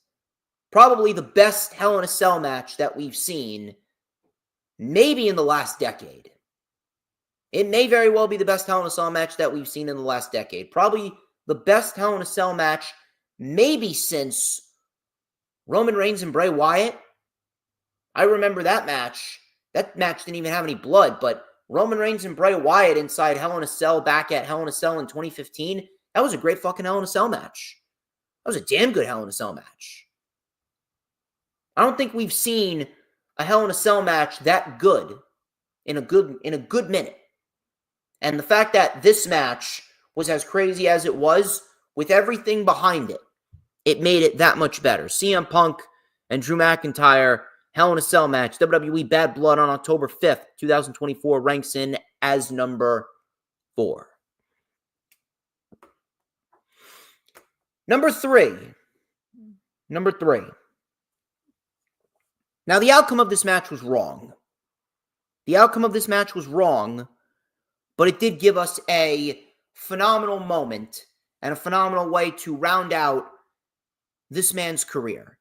S2: probably the best Hell in a Cell match that we've seen, maybe in the last decade. It may very well be the best Hell in a Cell match that we've seen in the last decade. Probably the best Hell in a Cell match maybe since Roman Reigns and Bray Wyatt. I remember that match. That match didn't even have any blood, but Roman Reigns and Bray Wyatt inside Hell in a Cell back at Hell in a Cell in 2015, that was a great fucking Hell in a Cell match. That was a damn good Hell in a Cell match. I don't think we've seen a Hell in a Cell match that good in a good minute. And the fact that this match was as crazy as it was, with everything behind it, it made it that much better. CM Punk and Drew McIntyre, Hell in a Cell match, WWE Bad Blood on October 5th, 2024, ranks in as number 4. Number 3. Now, the outcome of this match was wrong. But it did give us a phenomenal moment and a phenomenal way to round out this man's career.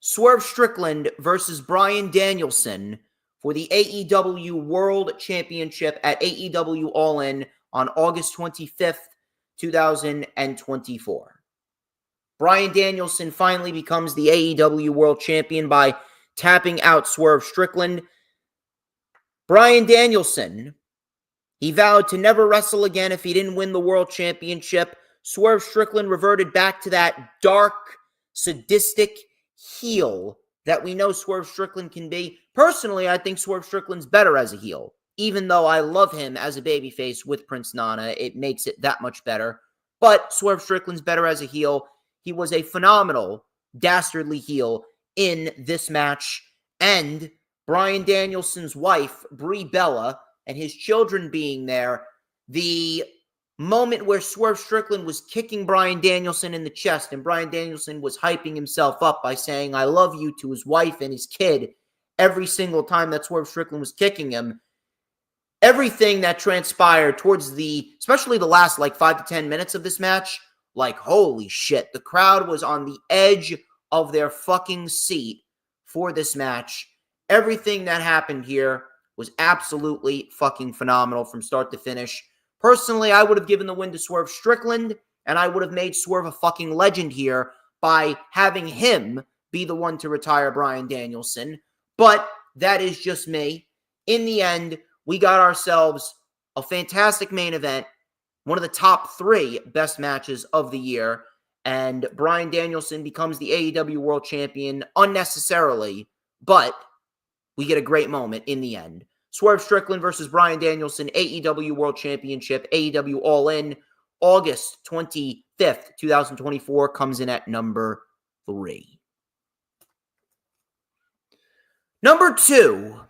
S2: Swerve Strickland versus Bryan Danielson for the AEW World Championship at AEW All In on August 25th, 2024. Bryan Danielson finally becomes the AEW World Champion by tapping out Swerve Strickland. Bryan Danielson, he vowed to never wrestle again if he didn't win the World Championship. Swerve Strickland reverted back to that dark, sadistic heel that we know Swerve Strickland can be. Personally, I think Swerve Strickland's better as a heel. Even though I love him as a babyface with Prince Nana, it makes it that much better. But Swerve Strickland's better as a heel. He was a phenomenal, dastardly heel in this match. And Bryan Danielson's wife, Brie Bella, and his children being there, the moment where Swerve Strickland was kicking Bryan Danielson in the chest, and Bryan Danielson was hyping himself up by saying, "I love you," to his wife and his kid every single time that Swerve Strickland was kicking him. Everything that transpired towards especially the last 5 to 10 minutes of this match, holy shit, the crowd was on the edge of their fucking seat for this match. Everything that happened here was absolutely fucking phenomenal from start to finish. Personally, I would have given the win to Swerve Strickland, and I would have made Swerve a fucking legend here by having him be the one to retire Bryan Danielson. But that is just me. In the end, we got ourselves a fantastic main event, one of the top 3 best matches of the year, and Bryan Danielson becomes the AEW World Champion unnecessarily, but we get a great moment in the end. Swerve Strickland versus Bryan Danielson, AEW World Championship, AEW All In, August 25th, 2024, comes in at number 3. Number two.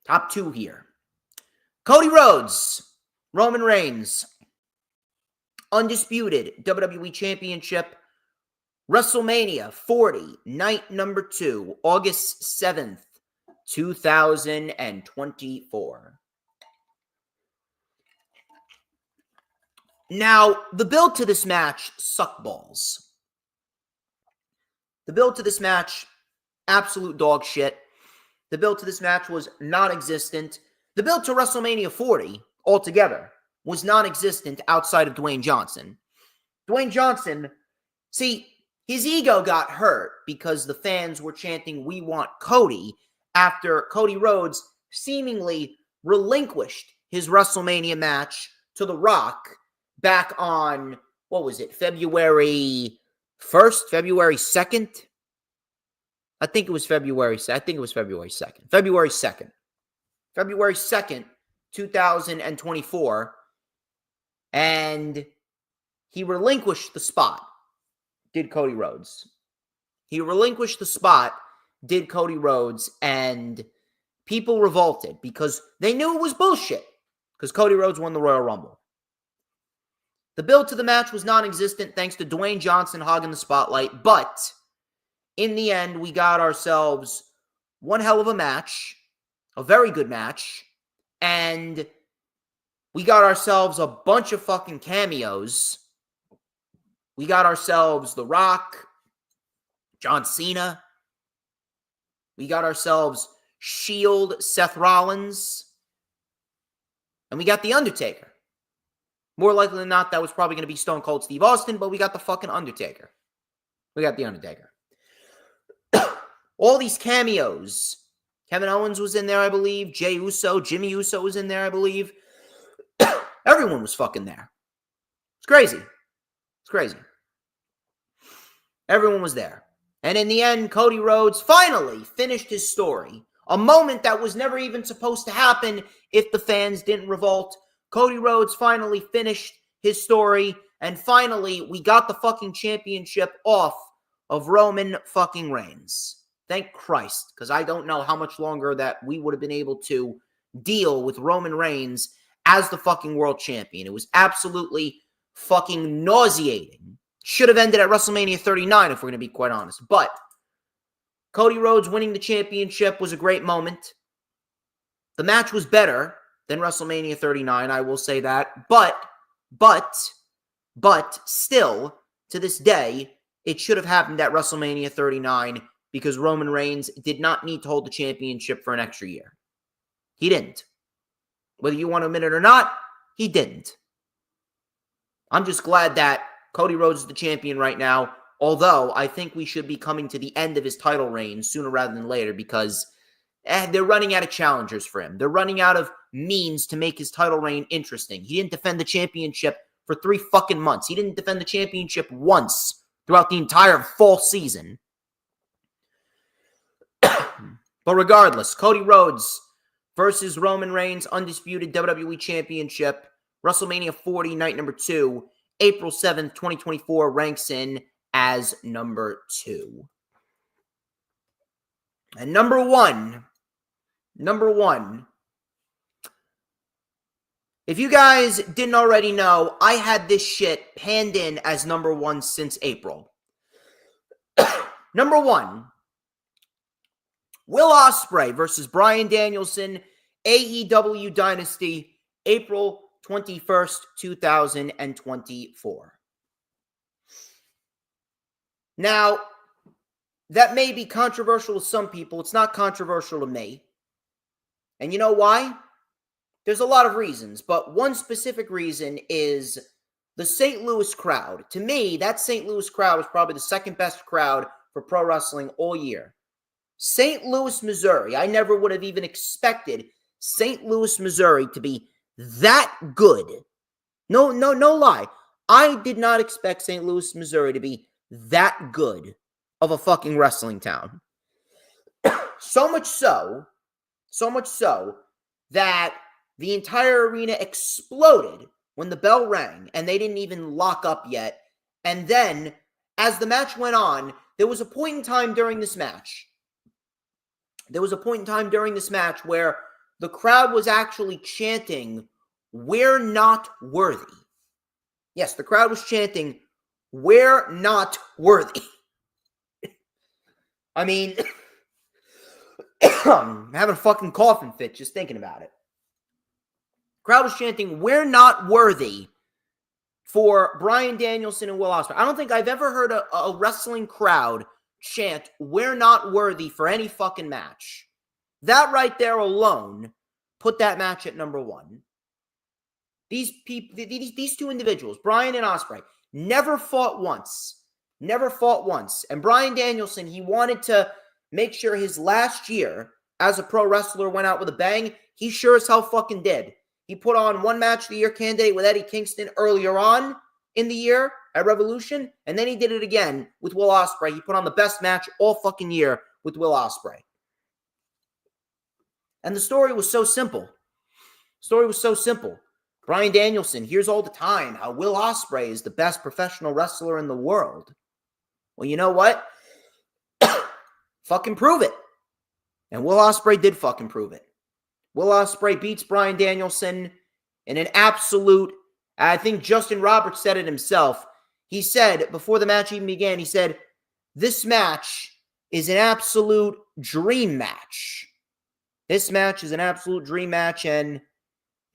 S2: Top 2 here. Cody Rhodes, Roman Reigns, undisputed WWE Championship WrestleMania 40, night number 2, August 7th, 2024. Now, the build to this match sucked balls. The build to this match, absolute dog shit. The build to this match was non-existent. The build to WrestleMania 40, altogether, was non-existent outside of Dwayne Johnson. Dwayne Johnson, see, his ego got hurt because the fans were chanting, "We want Cody," after Cody Rhodes seemingly relinquished his WrestleMania match to The Rock back on, what was it, February 1st? February 2nd? I think it was February 2nd. February 2nd. February 2nd, 2024. And he relinquished the spot, did Cody Rhodes. He relinquished the spot, did Cody Rhodes, and people revolted because they knew it was bullshit because Cody Rhodes won the Royal Rumble. The build to the match was non-existent thanks to Dwayne Johnson hogging the spotlight, but in the end, we got ourselves one hell of a match, a very good match, and we got ourselves a bunch of fucking cameos. We got ourselves The Rock, John Cena. We got ourselves Shield, Seth Rollins. And we got The Undertaker. More likely than not, that was probably going to be Stone Cold Steve Austin, but we got the fucking Undertaker. We got The Undertaker. All these cameos. Kevin Owens was in there, I believe. Jey Uso, Jimmy Uso was in there, I believe. Everyone was fucking there. It's crazy. It's crazy. Everyone was there. And in the end, Cody Rhodes finally finished his story. A moment that was never even supposed to happen if the fans didn't revolt. Cody Rhodes finally finished his story. And finally, we got the fucking championship off of Roman fucking Reigns. Thank Christ. Because I don't know how much longer that we would have been able to deal with Roman Reigns as the fucking world champion. It was absolutely fucking nauseating. Should have ended at WrestleMania 39 if we're going to be quite honest. But Cody Rhodes winning the championship was a great moment. The match was better than WrestleMania 39, I will say that. But still, to this day, it should have happened at WrestleMania 39 because Roman Reigns did not need to hold the championship for an extra year. He didn't. Whether you want to admit it or not, he didn't. I'm just glad that Cody Rhodes is the champion right now, although I think we should be coming to the end of his title reign sooner rather than later because they're running out of challengers for him. They're running out of means to make his title reign interesting. He didn't defend the championship for 3 fucking months. He didn't defend the championship once throughout the entire fall season. But regardless, Cody Rhodes versus Roman Reigns, undisputed WWE Championship, WrestleMania 40, night number 2, April 7th, 2024, ranks in as number 2. And number one, if you guys didn't already know, I had this shit panned in as number 1 since April. Number 1, Will Ospreay versus Bryan Danielson, AEW Dynasty, April 21st, 2024. Now, that may be controversial to some people. It's not controversial to me. And you know why? There's a lot of reasons, but one specific reason is the St. Louis crowd. To me, that St. Louis crowd was probably the second best crowd for pro wrestling all year. St. Louis, Missouri. I never would have even expected St. Louis, Missouri to be that good. No lie. I did not expect St. Louis, Missouri to be that good of a fucking wrestling town. So much so that the entire arena exploded when the bell rang and they didn't even lock up yet. And then, as the match went on, there was a point in time during this match where the crowd was actually chanting, "We're not worthy." Yes, the crowd was chanting, "We're not worthy." I mean, I'm having a fucking coughing fit just thinking about it. Crowd was chanting, "We're not worthy," for Bryan Danielson and Will Ospreay. I don't think I've ever heard a wrestling crowd chant, "We're not worthy," for any fucking match. That right there alone put that match at number one. These people, these two individuals, Bryan and Ospreay, never fought once. Never fought once. And Bryan Danielson, he wanted to make sure his last year as a pro wrestler went out with a bang. He sure as hell fucking did. He put on one match of the year candidate with Eddie Kingston earlier on in the year at Revolution, and then he did it again with Will Ospreay. He put on the best match all fucking year with Will Ospreay. And the story was so simple. The story was so simple. Bryan Danielson hears all the time how Will Ospreay is the best professional wrestler in the world. Well, you know what? Fucking prove it. And Will Ospreay did fucking prove it. Will Ospreay beats Bryan Danielson in an absolute, I think Justin Roberts said it himself. He said, before the match even began, he said, "This match is an absolute dream match." This match is an absolute dream match, and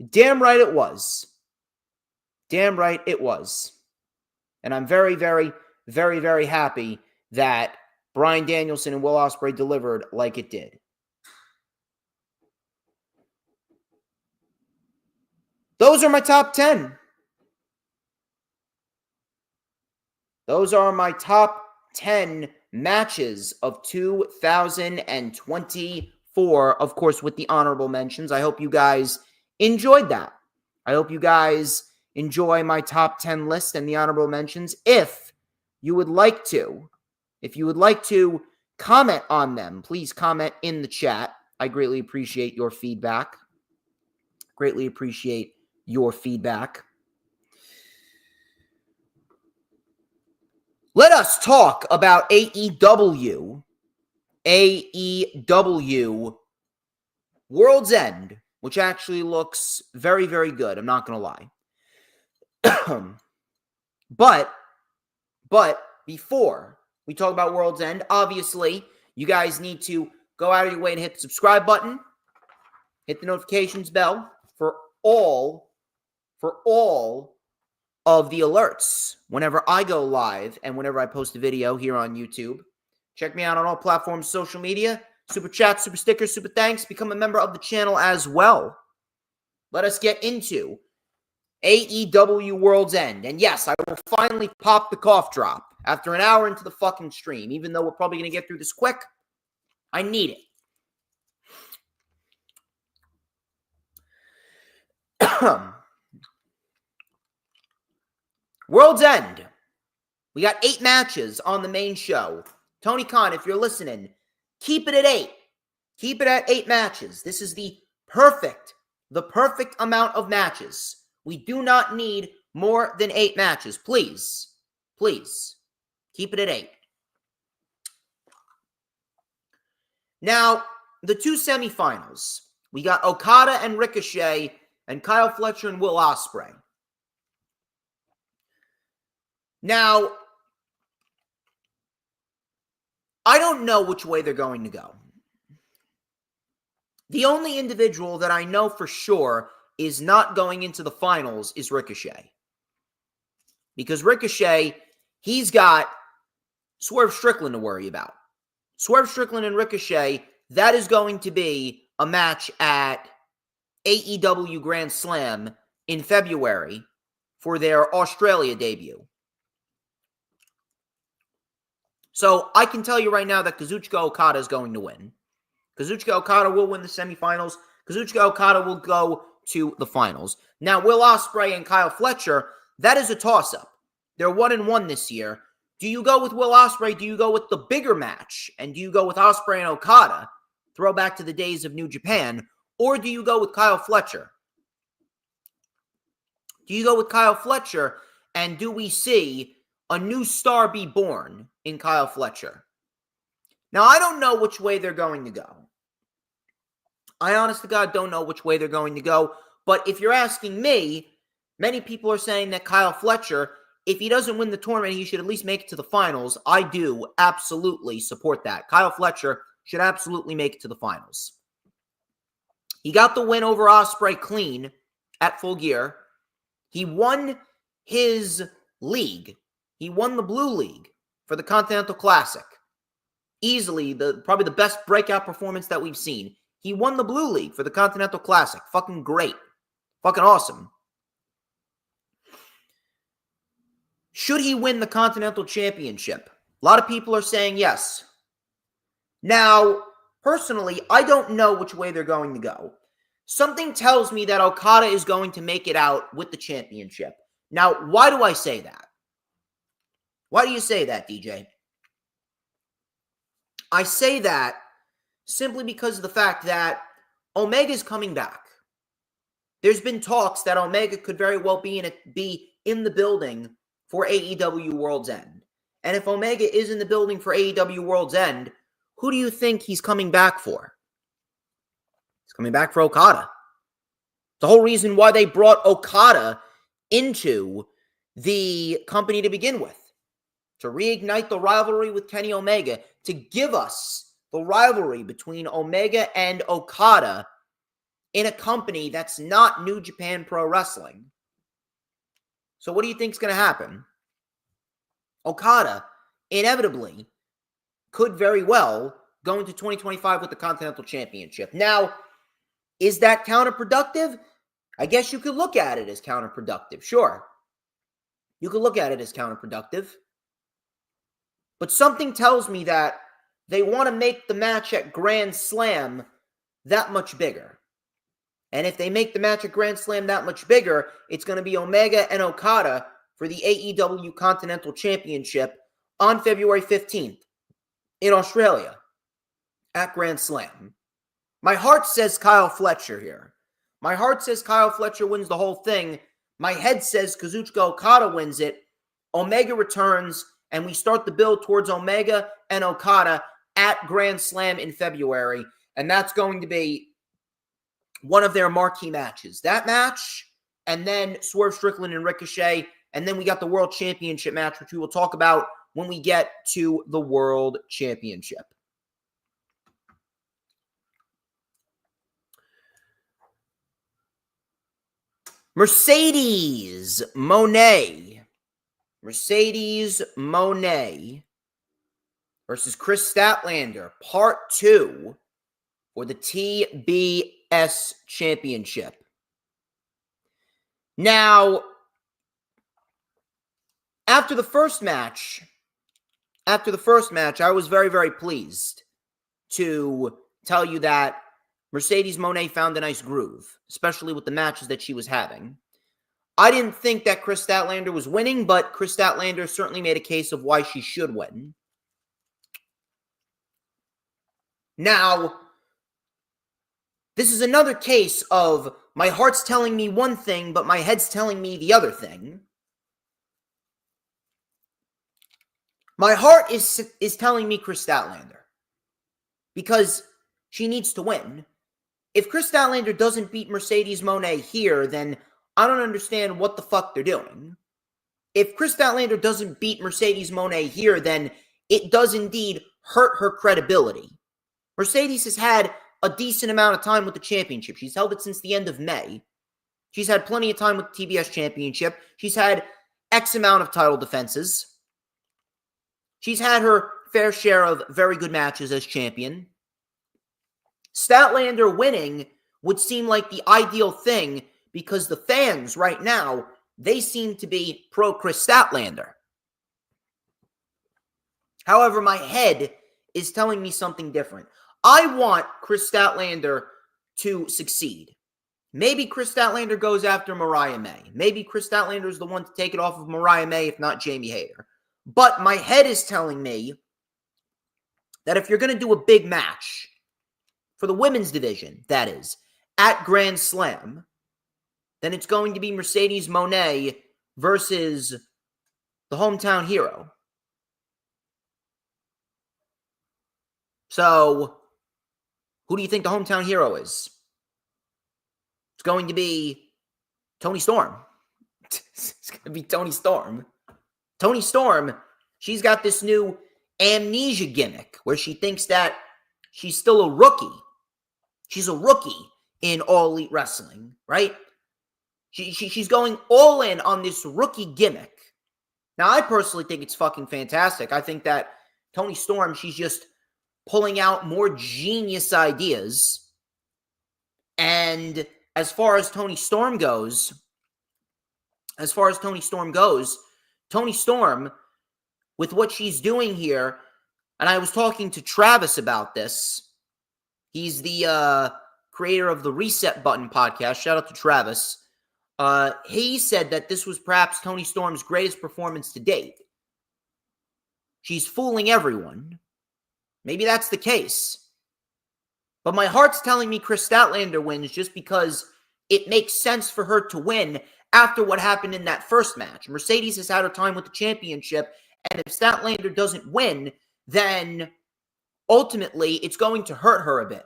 S2: damn right it was. Damn right it was. And I'm very, very, very, very happy that Bryan Danielson and Will Ospreay delivered like it did. Those are my top 10. Those are my top 10 matches of 2024, of course, with the honorable mentions. I hope you guys enjoyed that. I hope you guys enjoy my top 10 list and the honorable mentions. If you would like to comment on them, please comment in the chat. I greatly appreciate your feedback. Greatly appreciate your feedback. Let us talk about AEW Worlds End, which actually looks very, very good. I'm not going to lie. But before we talk about Worlds End, obviously, you guys need to go out of your way and hit the subscribe button. Hit the notifications bell for all of the alerts whenever I go live and whenever I post a video here on YouTube. Check me out on all platforms, social media, super chats, super stickers, super thanks. Become a member of the channel as well. Let us get into AEW Worlds End. And yes, I will finally pop the cough drop after an hour into the fucking stream. Even though we're probably going to get through this quick, I need it. World's End. We got 8 matches on the main show. Tony Khan, if you're listening, keep it at 8. Keep it at 8 matches. This is the perfect amount of matches. We do not need more than 8 matches. Please, keep it at 8. Now, the 2 semifinals. We got Okada and Ricochet and Kyle Fletcher and Will Ospreay. Now, I don't know which way they're going to go. The only individual that I know for sure is not going into the finals is Ricochet. Because Ricochet, he's got Swerve Strickland to worry about. Swerve Strickland and Ricochet, that is going to be a match at AEW Grand Slam in February for their Australia debut. So I can tell you right now that Kazuchika Okada is going to win. Kazuchika Okada will win the semifinals. Kazuchika Okada will go to the finals. Now, Will Ospreay and Kyle Fletcher, that is a toss-up. They're 1-1 this year. Do you go with Will Ospreay? Do you go with the bigger match? And do you go with Ospreay and Okada? Throw back to the days of New Japan. Or do you go with Kyle Fletcher? Do you go with Kyle Fletcher? And do we see a new star be born in Kyle Fletcher? Now, I don't know which way they're going to go. I honest to God don't know which way they're going to go. But if you're asking me, many people are saying that Kyle Fletcher if he doesn't win the tournament, he should at least make it to the finals. I do absolutely support that. Kyle Fletcher should absolutely make it to the finals. He got the win over Ospreay clean at Full Gear. He won his league. He won the Blue League for the Continental Classic. Easily, probably the best breakout performance that we've seen. He won the Blue League for the Continental Classic. Fucking great. Fucking awesome. Should he win the Continental Championship? A lot of people are saying yes. Now, personally, I don't know which way they're going to go. Something tells me that Okada is going to make it out with the championship. Now, why do I say that? Why do you say that, DJ? I say that simply because of the fact that Omega's coming back. There's been talks that Omega could very well be in the building for AEW Worlds End. And if Omega is in the building for AEW Worlds End, who do you think he's coming back for? He's coming back for Okada. The whole reason why they brought Okada into the company to begin with. To reignite the rivalry with Kenny Omega. To give us the rivalry between Omega and Okada in a company that's not New Japan Pro Wrestling. So what do you think is going to happen? Okada, inevitably, could very well go into 2025 with the Continental Championship. Now, is that counterproductive? I guess you could look at it as counterproductive. Sure. You could look at it as counterproductive. But something tells me that they want to make the match at Grand Slam that much bigger. And if they make the match at Grand Slam that much bigger, it's going to be Omega and Okada for the AEW Continental Championship on February 15th in Australia at Grand Slam. My heart says Kyle Fletcher here. My heart says Kyle Fletcher wins the whole thing. My head says Kazuchika Okada wins it. Omega returns, and we start the build towards Omega and Okada at Grand Slam in February. And that's going to be one of their marquee matches. That match, and then Swerve Strickland and Ricochet, and then we got the World Championship match, which we will talk about when we get to the World Championship. Mercedes Moné versus Chris Statlander, Part 2 for the TBS Championship. Now, after the first match, I was very, very pleased to tell you that Mercedes Moné found a nice groove, especially with the matches that she was having. I didn't think that Chris Statlander was winning, but Chris Statlander certainly made a case of why she should win. Now, this is another case of my heart's telling me one thing, but my head's telling me the other thing. My heart is telling me Chris Statlander because she needs to win. If Chris Statlander doesn't beat Mercedes Moné here, then I don't understand what the fuck they're doing. If Chris Statlander doesn't beat Mercedes Moné here, then it does indeed hurt her credibility. Mercedes has had a decent amount of time with the championship. She's held it since the end of May. She's had plenty of time with the TBS Championship. She's had X amount of title defenses. She's had her fair share of very good matches as champion. Statlander winning would seem like the ideal thing because the fans right now, they seem to be pro Chris Statlander. However, my head is telling me something different. I want Chris Statlander to succeed. Maybe Chris Statlander goes after Mariah May. Maybe Chris Statlander is the one to take it off of Mariah May, if not Jamie Hayter. But my head is telling me that if you're going to do a big match, for the women's division, that is, at Grand Slam, then it's going to be Mercedes Moné versus the hometown hero. So, who do you think the hometown hero is? It's going to be Toni Storm. It's going to be Toni Storm. Toni Storm, she's got this new amnesia gimmick where she thinks that she's still a rookie. She's a rookie in All Elite Wrestling, right? She's going all in on this rookie gimmick. Now, I personally think it's fucking fantastic. I think that Toni Storm, she's just pulling out more genius ideas. And as far as Toni Storm goes, Toni Storm, with what she's doing here, and I was talking to Travis about this. He's the creator of the Reset Button podcast. Shout out to Travis. He said that this was perhaps Toni Storm's greatest performance to date. She's fooling everyone. Maybe that's the case. But my heart's telling me Kris Statlander wins just because it makes sense for her to win after what happened in that first match. Mercedes has had her time with the championship, and if Statlander doesn't win, then ultimately it's going to hurt her a bit.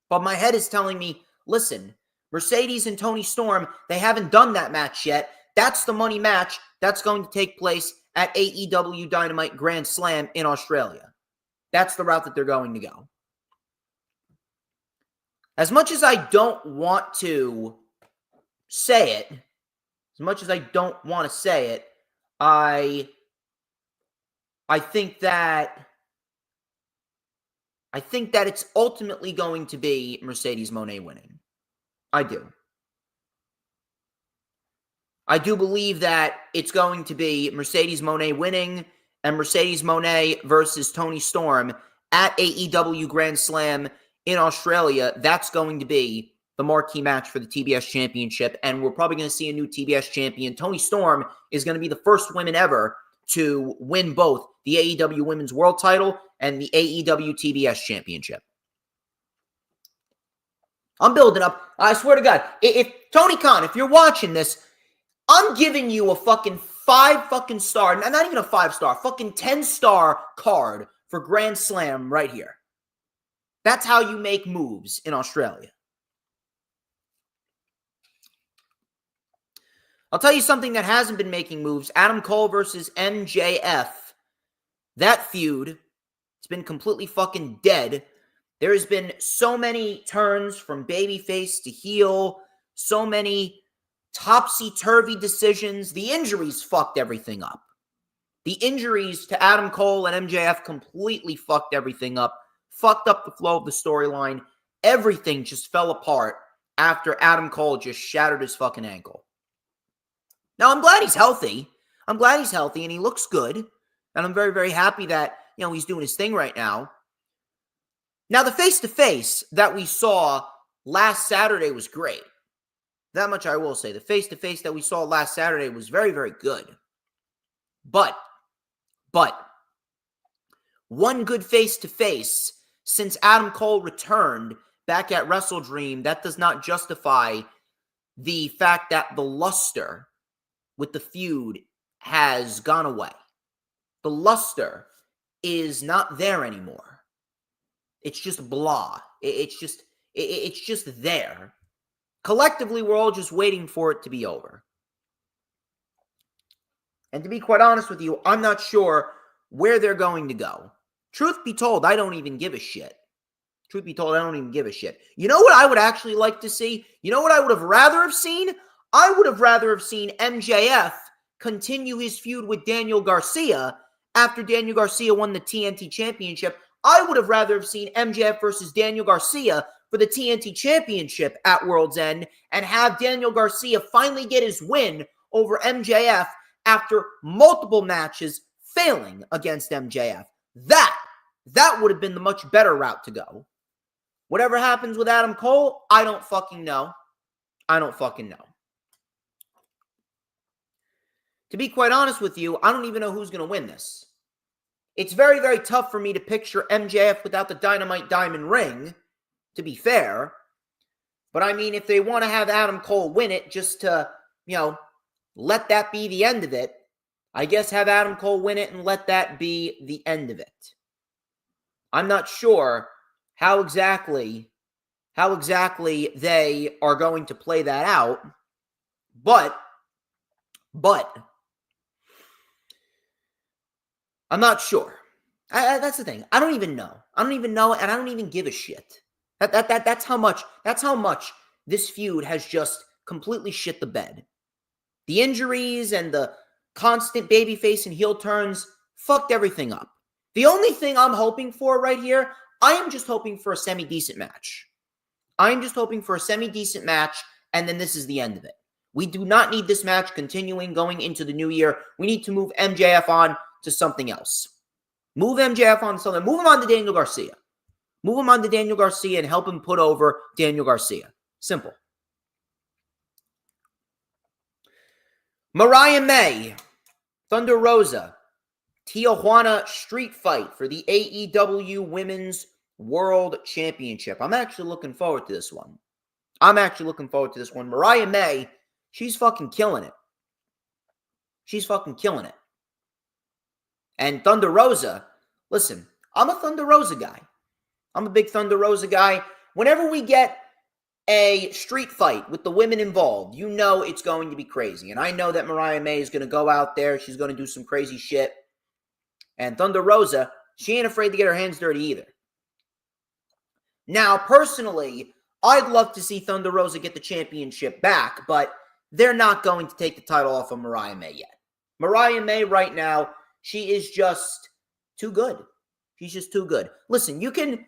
S2: But my head is telling me, listen, Mercedes and Toni Storm, they haven't done that match yet. That's the money match that's going to take place at AEW Dynamite Grand Slam in Australia. That's the route that they're going to go. As much as I don't want to say it, I think that it's ultimately going to be Mercedes Moné winning. I do. I do believe that it's going to be Mercedes Moné winning and Mercedes Moné versus Toni Storm at AEW Grand Slam in Australia. That's going to be the marquee match for the TBS Championship, and we're probably going to see a new TBS champion. Toni Storm is going to be the first woman ever to win both the AEW Women's World Title and the AEW TBS Championship. I'm building up. I swear to God, if Tony Khan, if you're watching this, I'm giving you a fucking 5-star, not even a 5-star, fucking 10-star card for Grand Slam right here. That's how you make moves in Australia. I'll tell you something that hasn't been making moves. Adam Cole versus MJF. That feud, it's been completely fucking dead. There has been so many turns from babyface to heel, so many topsy-turvy decisions. The injuries fucked everything up. The injuries to Adam Cole and MJF completely fucked everything up, fucked up the flow of the storyline. Everything just fell apart after Adam Cole just shattered his fucking ankle. Now, I'm glad he's healthy. And he looks good. And I'm very, very happy that, he's doing his thing right now. Now, the face-to-face that we saw last Saturday was great. That much I will say. The face-to-face that we saw last Saturday was very, very good. But, one good face-to-face since Adam Cole returned back at WrestleDream, that does not justify the fact that the luster with the feud has gone away. The luster is not there anymore. It's just blah. It's just there. Collectively, we're all just waiting for it to be over. And to be quite honest with you, I'm not sure where they're going to go. Truth be told, I don't even give a shit. You know what I would actually like to see? You know what I would have rather have seen? I would have rather have seen MJF continue his feud with Daniel Garcia after Daniel Garcia won the TNT Championship. I would have rather have seen MJF versus Daniel Garcia for the TNT Championship at Worlds End and have Daniel Garcia finally get his win over MJF after multiple matches failing against MJF. That would have been the much better route to go. Whatever happens with Adam Cole, I don't fucking know. To be quite honest with you, I don't even know who's going to win this. It's very, very tough for me to picture MJF without the Dynamite Diamond ring, to be fair. But I mean, if they want to have Adam Cole win it just to, let that be the end of it, I guess have Adam Cole win it and let that be the end of it. I'm not sure how exactly they are going to play that out, but I'm not sure. That's the thing. I don't even know. I don't even know, and I don't even give a shit. That's how much this feud has just completely shit the bed. The injuries and the constant babyface and heel turns fucked everything up. The only thing I'm hoping for right here, I am just hoping for a semi-decent match. I'm just hoping for a semi-decent match, and then this is the end of it. We do not need this match continuing going into the new year. We need to move MJF on to something else. Move MJF on to something. Move him on to Daniel Garcia. Move him on to Daniel Garcia and help him put over Daniel Garcia. Simple. Mariah May, Thunder Rosa, Tijuana street fight for the AEW Women's World Championship. I'm actually looking forward to this one. Mariah May, she's fucking killing it. And Thunder Rosa, listen, I'm a Thunder Rosa guy. I'm a big Thunder Rosa guy. Whenever we get a street fight with the women involved, you know it's going to be crazy. And I know that Mariah May is going to go out there. She's going to do some crazy shit. And Thunder Rosa, she ain't afraid to get her hands dirty either. Now, personally, I'd love to see Thunder Rosa get the championship back, but they're not going to take the title off of Mariah May yet. Mariah May right now, she is just too good. She's just too good. Listen, you can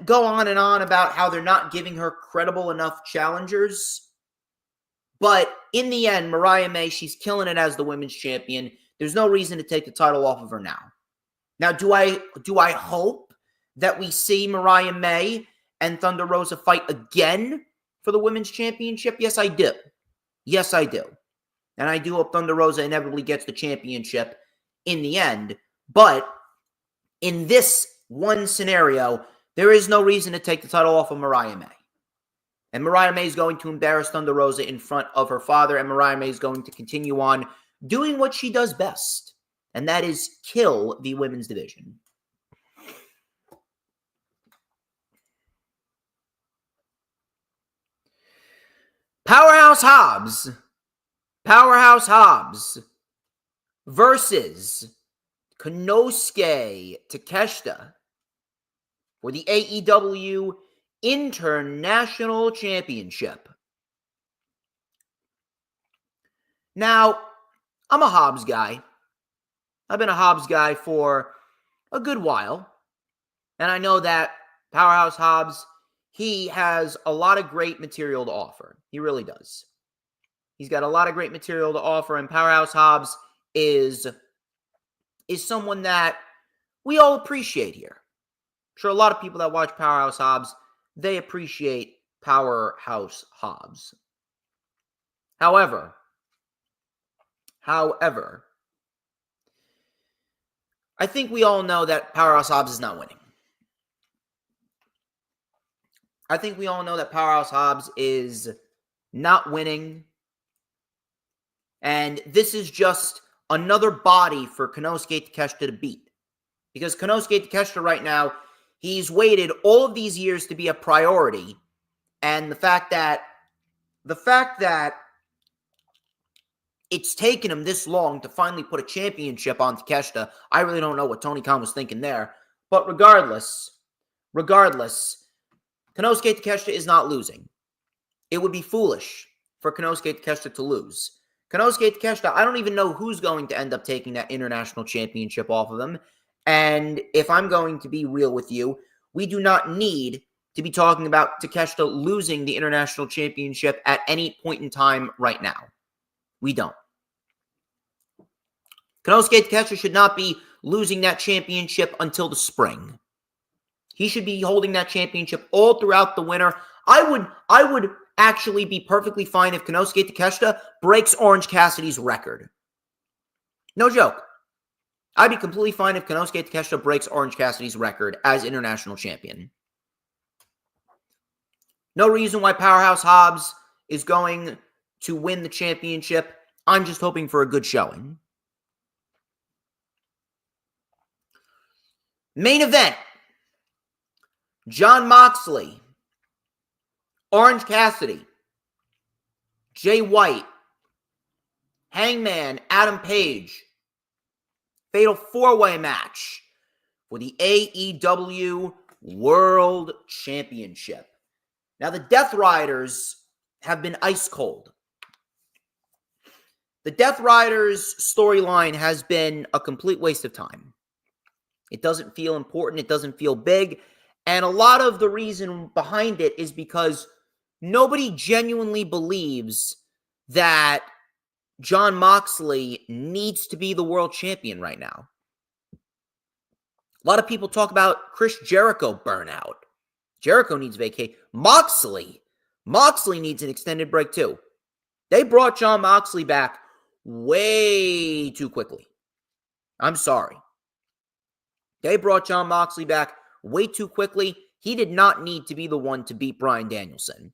S2: go on and on about how they're not giving her credible enough challengers, but in the end, Mariah May, she's killing it as the women's champion. There's no reason to take the title off of her now. Now, do I hope that we see Mariah May and Thunder Rosa fight again for the women's championship? Yes, I do. And I do hope Thunder Rosa inevitably gets the championship in the end. But in this one scenario, there is no reason to take the title off of Mariah May. And Mariah May is going to embarrass Thunder Rosa in front of her father, and Mariah May is going to continue on doing what she does best, and that is kill the women's division. Powerhouse Hobbs versus Konosuke Takeshita for the AEW International Championship. Now, I'm a Hobbs guy. I've been a Hobbs guy for a good while. And I know that Powerhouse Hobbs, he has a lot of great material to offer. He really does. He's got a lot of great material to offer, and Powerhouse Hobbs is someone that we all appreciate here. I'm sure a lot of people that watch Powerhouse Hobbs, they appreciate Powerhouse Hobbs. However, I think we all know that Powerhouse Hobbs is not winning. And this is just another body for Konosuke Takeshita to beat. Because Konosuke Takeshita right now, he's waited all of these years to be a priority. And the fact that it's taken him this long to finally put a championship on Takeshita, I really don't know what Tony Khan was thinking there. But regardless, Konosuke Takeshita is not losing. It would be foolish for Konosuke Takeshita to lose. Konosuke Takeshita, I don't even know who's going to end up taking that international championship off of him. And if I'm going to be real with you, we do not need to be talking about Takeshita losing the international championship at any point in time right now. We don't. Konosuke Takeshita should not be losing that championship until the spring. He should be holding that championship all throughout the winter. I would actually be perfectly fine if Konosuke Takeshita breaks Orange Cassidy's record. No joke. I'd be completely fine if Konosuke Takeshita breaks Orange Cassidy's record as international champion. No reason why Powerhouse Hobbs is going to win the championship. I'm just hoping for a good showing. Main event. Jon Moxley, Orange Cassidy, Jay White, Hangman Adam Page, fatal four-way match for the AEW World Championship. Now, the Death Riders have been ice cold. The Death Riders storyline has been a complete waste of time. It doesn't feel important. It doesn't feel big. And a lot of the reason behind it is because nobody genuinely believes that Jon Moxley needs to be the world champion right now. A lot of people talk about Chris Jericho burnout. Jericho needs vacate. Moxley needs an extended break too. They brought Jon Moxley back way too quickly. I'm sorry. They brought Jon Moxley back way too quickly. He did not need to be the one to beat Bryan Danielson.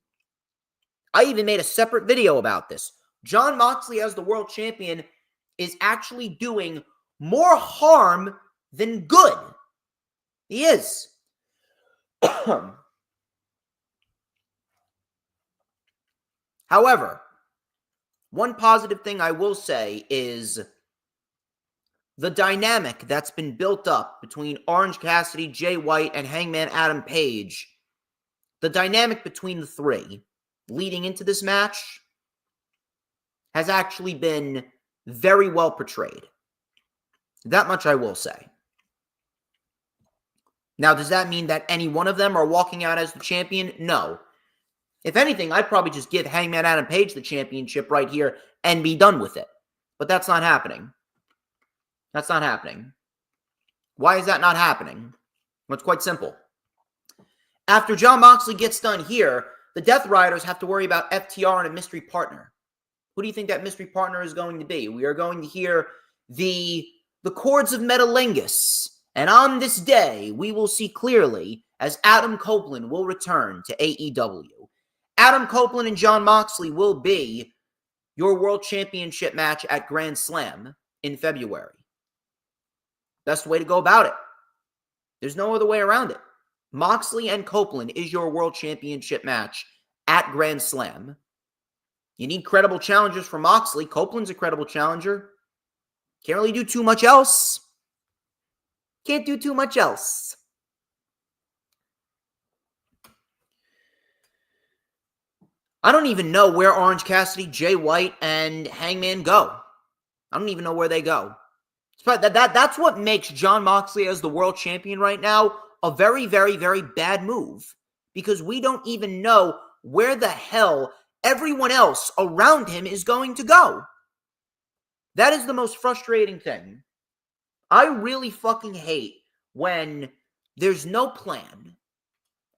S2: I even made a separate video about this. Jon Moxley as the world champion is actually doing more harm than good. He is. However, one positive thing I will say is the dynamic that's been built up between Orange Cassidy, Jay White, and Hangman Adam Page, the dynamic between the three leading into this match has actually been very well portrayed. That much I will say. Now, does that mean that any one of them are walking out as the champion? No. If anything, I'd probably just give Hangman Adam Page the championship right here and be done with it. But that's not happening. That's not happening. Why is that not happening? Well, it's quite simple. After Jon Moxley gets done here, the Death Riders have to worry about FTR and a mystery partner. Who do you think that mystery partner is going to be? We are going to hear the chords of Metalingus. And on this day, we will see clearly as Adam Copeland will return to AEW. Adam Copeland and Jon Moxley will be your World Championship match at Grand Slam in February. That's the way to go about it. There's no other way around it. Moxley and Copeland is your World Championship match at Grand Slam. You need credible challengers for Moxley. Copeland's a credible challenger. Can't really do too much else. Can't do too much else. I don't even know where Orange Cassidy, Jay White, and Hangman go. I don't even know where they go. That's what makes Jon Moxley as the world champion right now a very, very, very bad move. Because we don't even know where the hell everyone else around him is going to go. That is the most frustrating thing. I really fucking hate when there's no plan.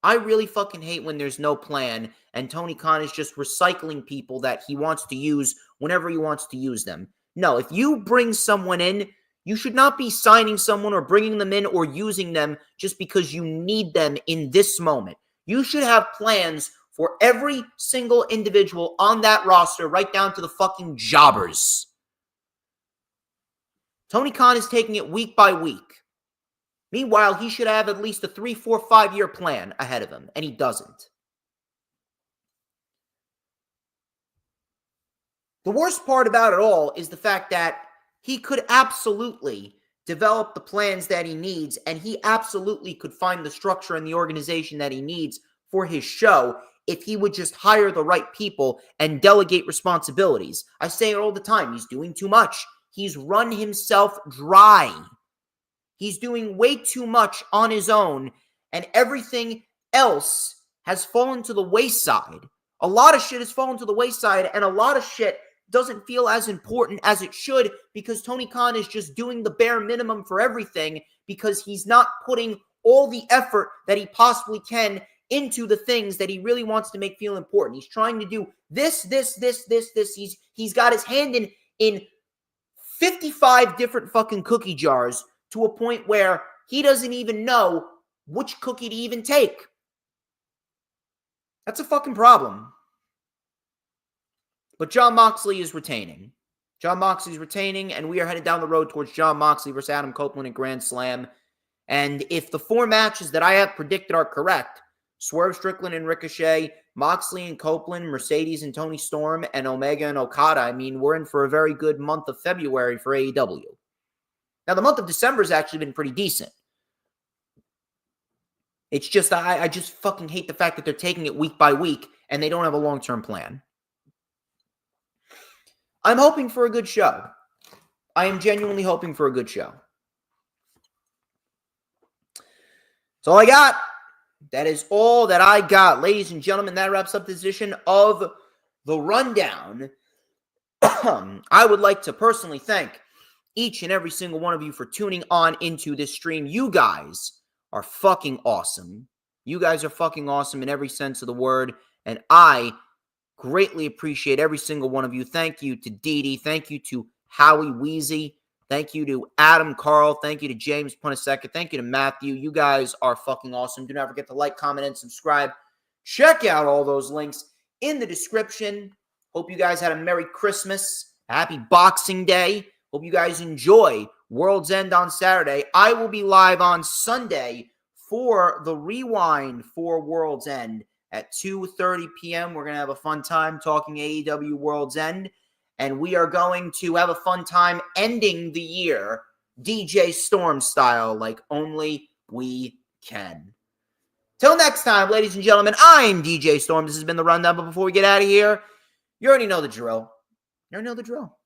S2: I really fucking hate when there's no plan and Tony Khan is just recycling people that he wants to use whenever he wants to use them. No, if you bring someone in, you should not be signing someone or bringing them in or using them just because you need them in this moment. You should have plans for every single individual on that roster, right down to the fucking jobbers. Tony Khan is taking it week by week. Meanwhile, he should have at least a 3, 4, 5-year plan ahead of him, and he doesn't. The worst part about it all is the fact that he could absolutely develop the plans that he needs, and he absolutely could find the structure and the organization that he needs for his show if he would just hire the right people and delegate responsibilities. I say it all the time. He's doing too much. He's run himself dry. He's doing way too much on his own, and everything else has fallen to the wayside. A lot of shit has fallen to the wayside, and a lot of shit doesn't feel as important as it should because Tony Khan is just doing the bare minimum for everything because he's not putting all the effort that he possibly can into the things that he really wants to make feel important. He's trying to do this. He's got his hand in 55 different fucking cookie jars to a point where he doesn't even know which cookie to even take. That's a fucking problem. But Jon Moxley is retaining. Jon Moxley's retaining, and we are headed down the road towards Jon Moxley versus Adam Copeland at Grand Slam. And if the 4 matches that I have predicted are correct, Swerve Strickland and Ricochet, Moxley and Copeland, Mercedes and Tony Storm, and Omega and Okada, I mean, we're in for a very good month of February for AEW. Now, the month of December has actually been pretty decent. It's just, I just fucking hate the fact that they're taking it week by week and they don't have a long-term plan. I'm hoping for a good show. I am genuinely hoping for a good show. That's all I got. That is all that I got. Ladies and gentlemen, that wraps up this edition of The Rundown. I would like to personally thank each and every single one of you for tuning on into this stream. You guys are fucking awesome. You guys are fucking awesome in every sense of the word, and I greatly appreciate every single one of you. Thank you to Dee Dee. Thank you to Howie Weezy. Thank you to Adam Carl. Thank you to James Punisecka. Thank you to Matthew. You guys are fucking awesome. Do not forget to like, comment, and subscribe. Check out all those links in the description. Hope you guys had a Merry Christmas. Happy Boxing Day. Hope you guys enjoy World's End on Saturday. I will be live on Sunday for the rewind for World's End at 2:30 p.m. We're going to have a fun time talking AEW World's End. And we are going to have a fun time ending the year DJ Storm style like only we can. Till next time, ladies and gentlemen, I'm DJ Storm. This has been The Rundown. But before we get out of here, you already know the drill. You already know the drill.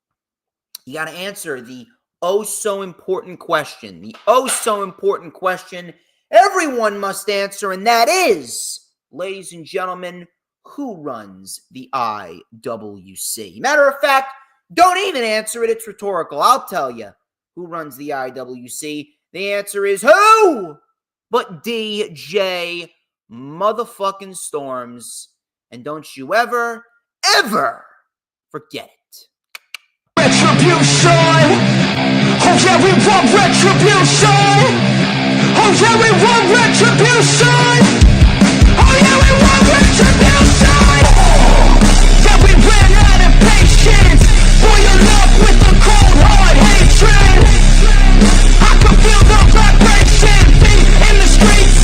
S2: You got to answer the oh-so-important question. The oh-so-important question everyone must answer, and that is, ladies and gentlemen, who runs the IWC? Matter of fact, don't even answer it. It's rhetorical. I'll tell you who runs the IWC. The answer is who? But DJ motherfucking Storms. And don't you ever, ever forget it.
S1: Retribution! Oh yeah, we want retribution! Oh yeah, we want retribution! Oh yeah, we want retribution! Yeah, we ran out of patience. Boil up with the cold hard hatred. I can feel the vibration in the streets.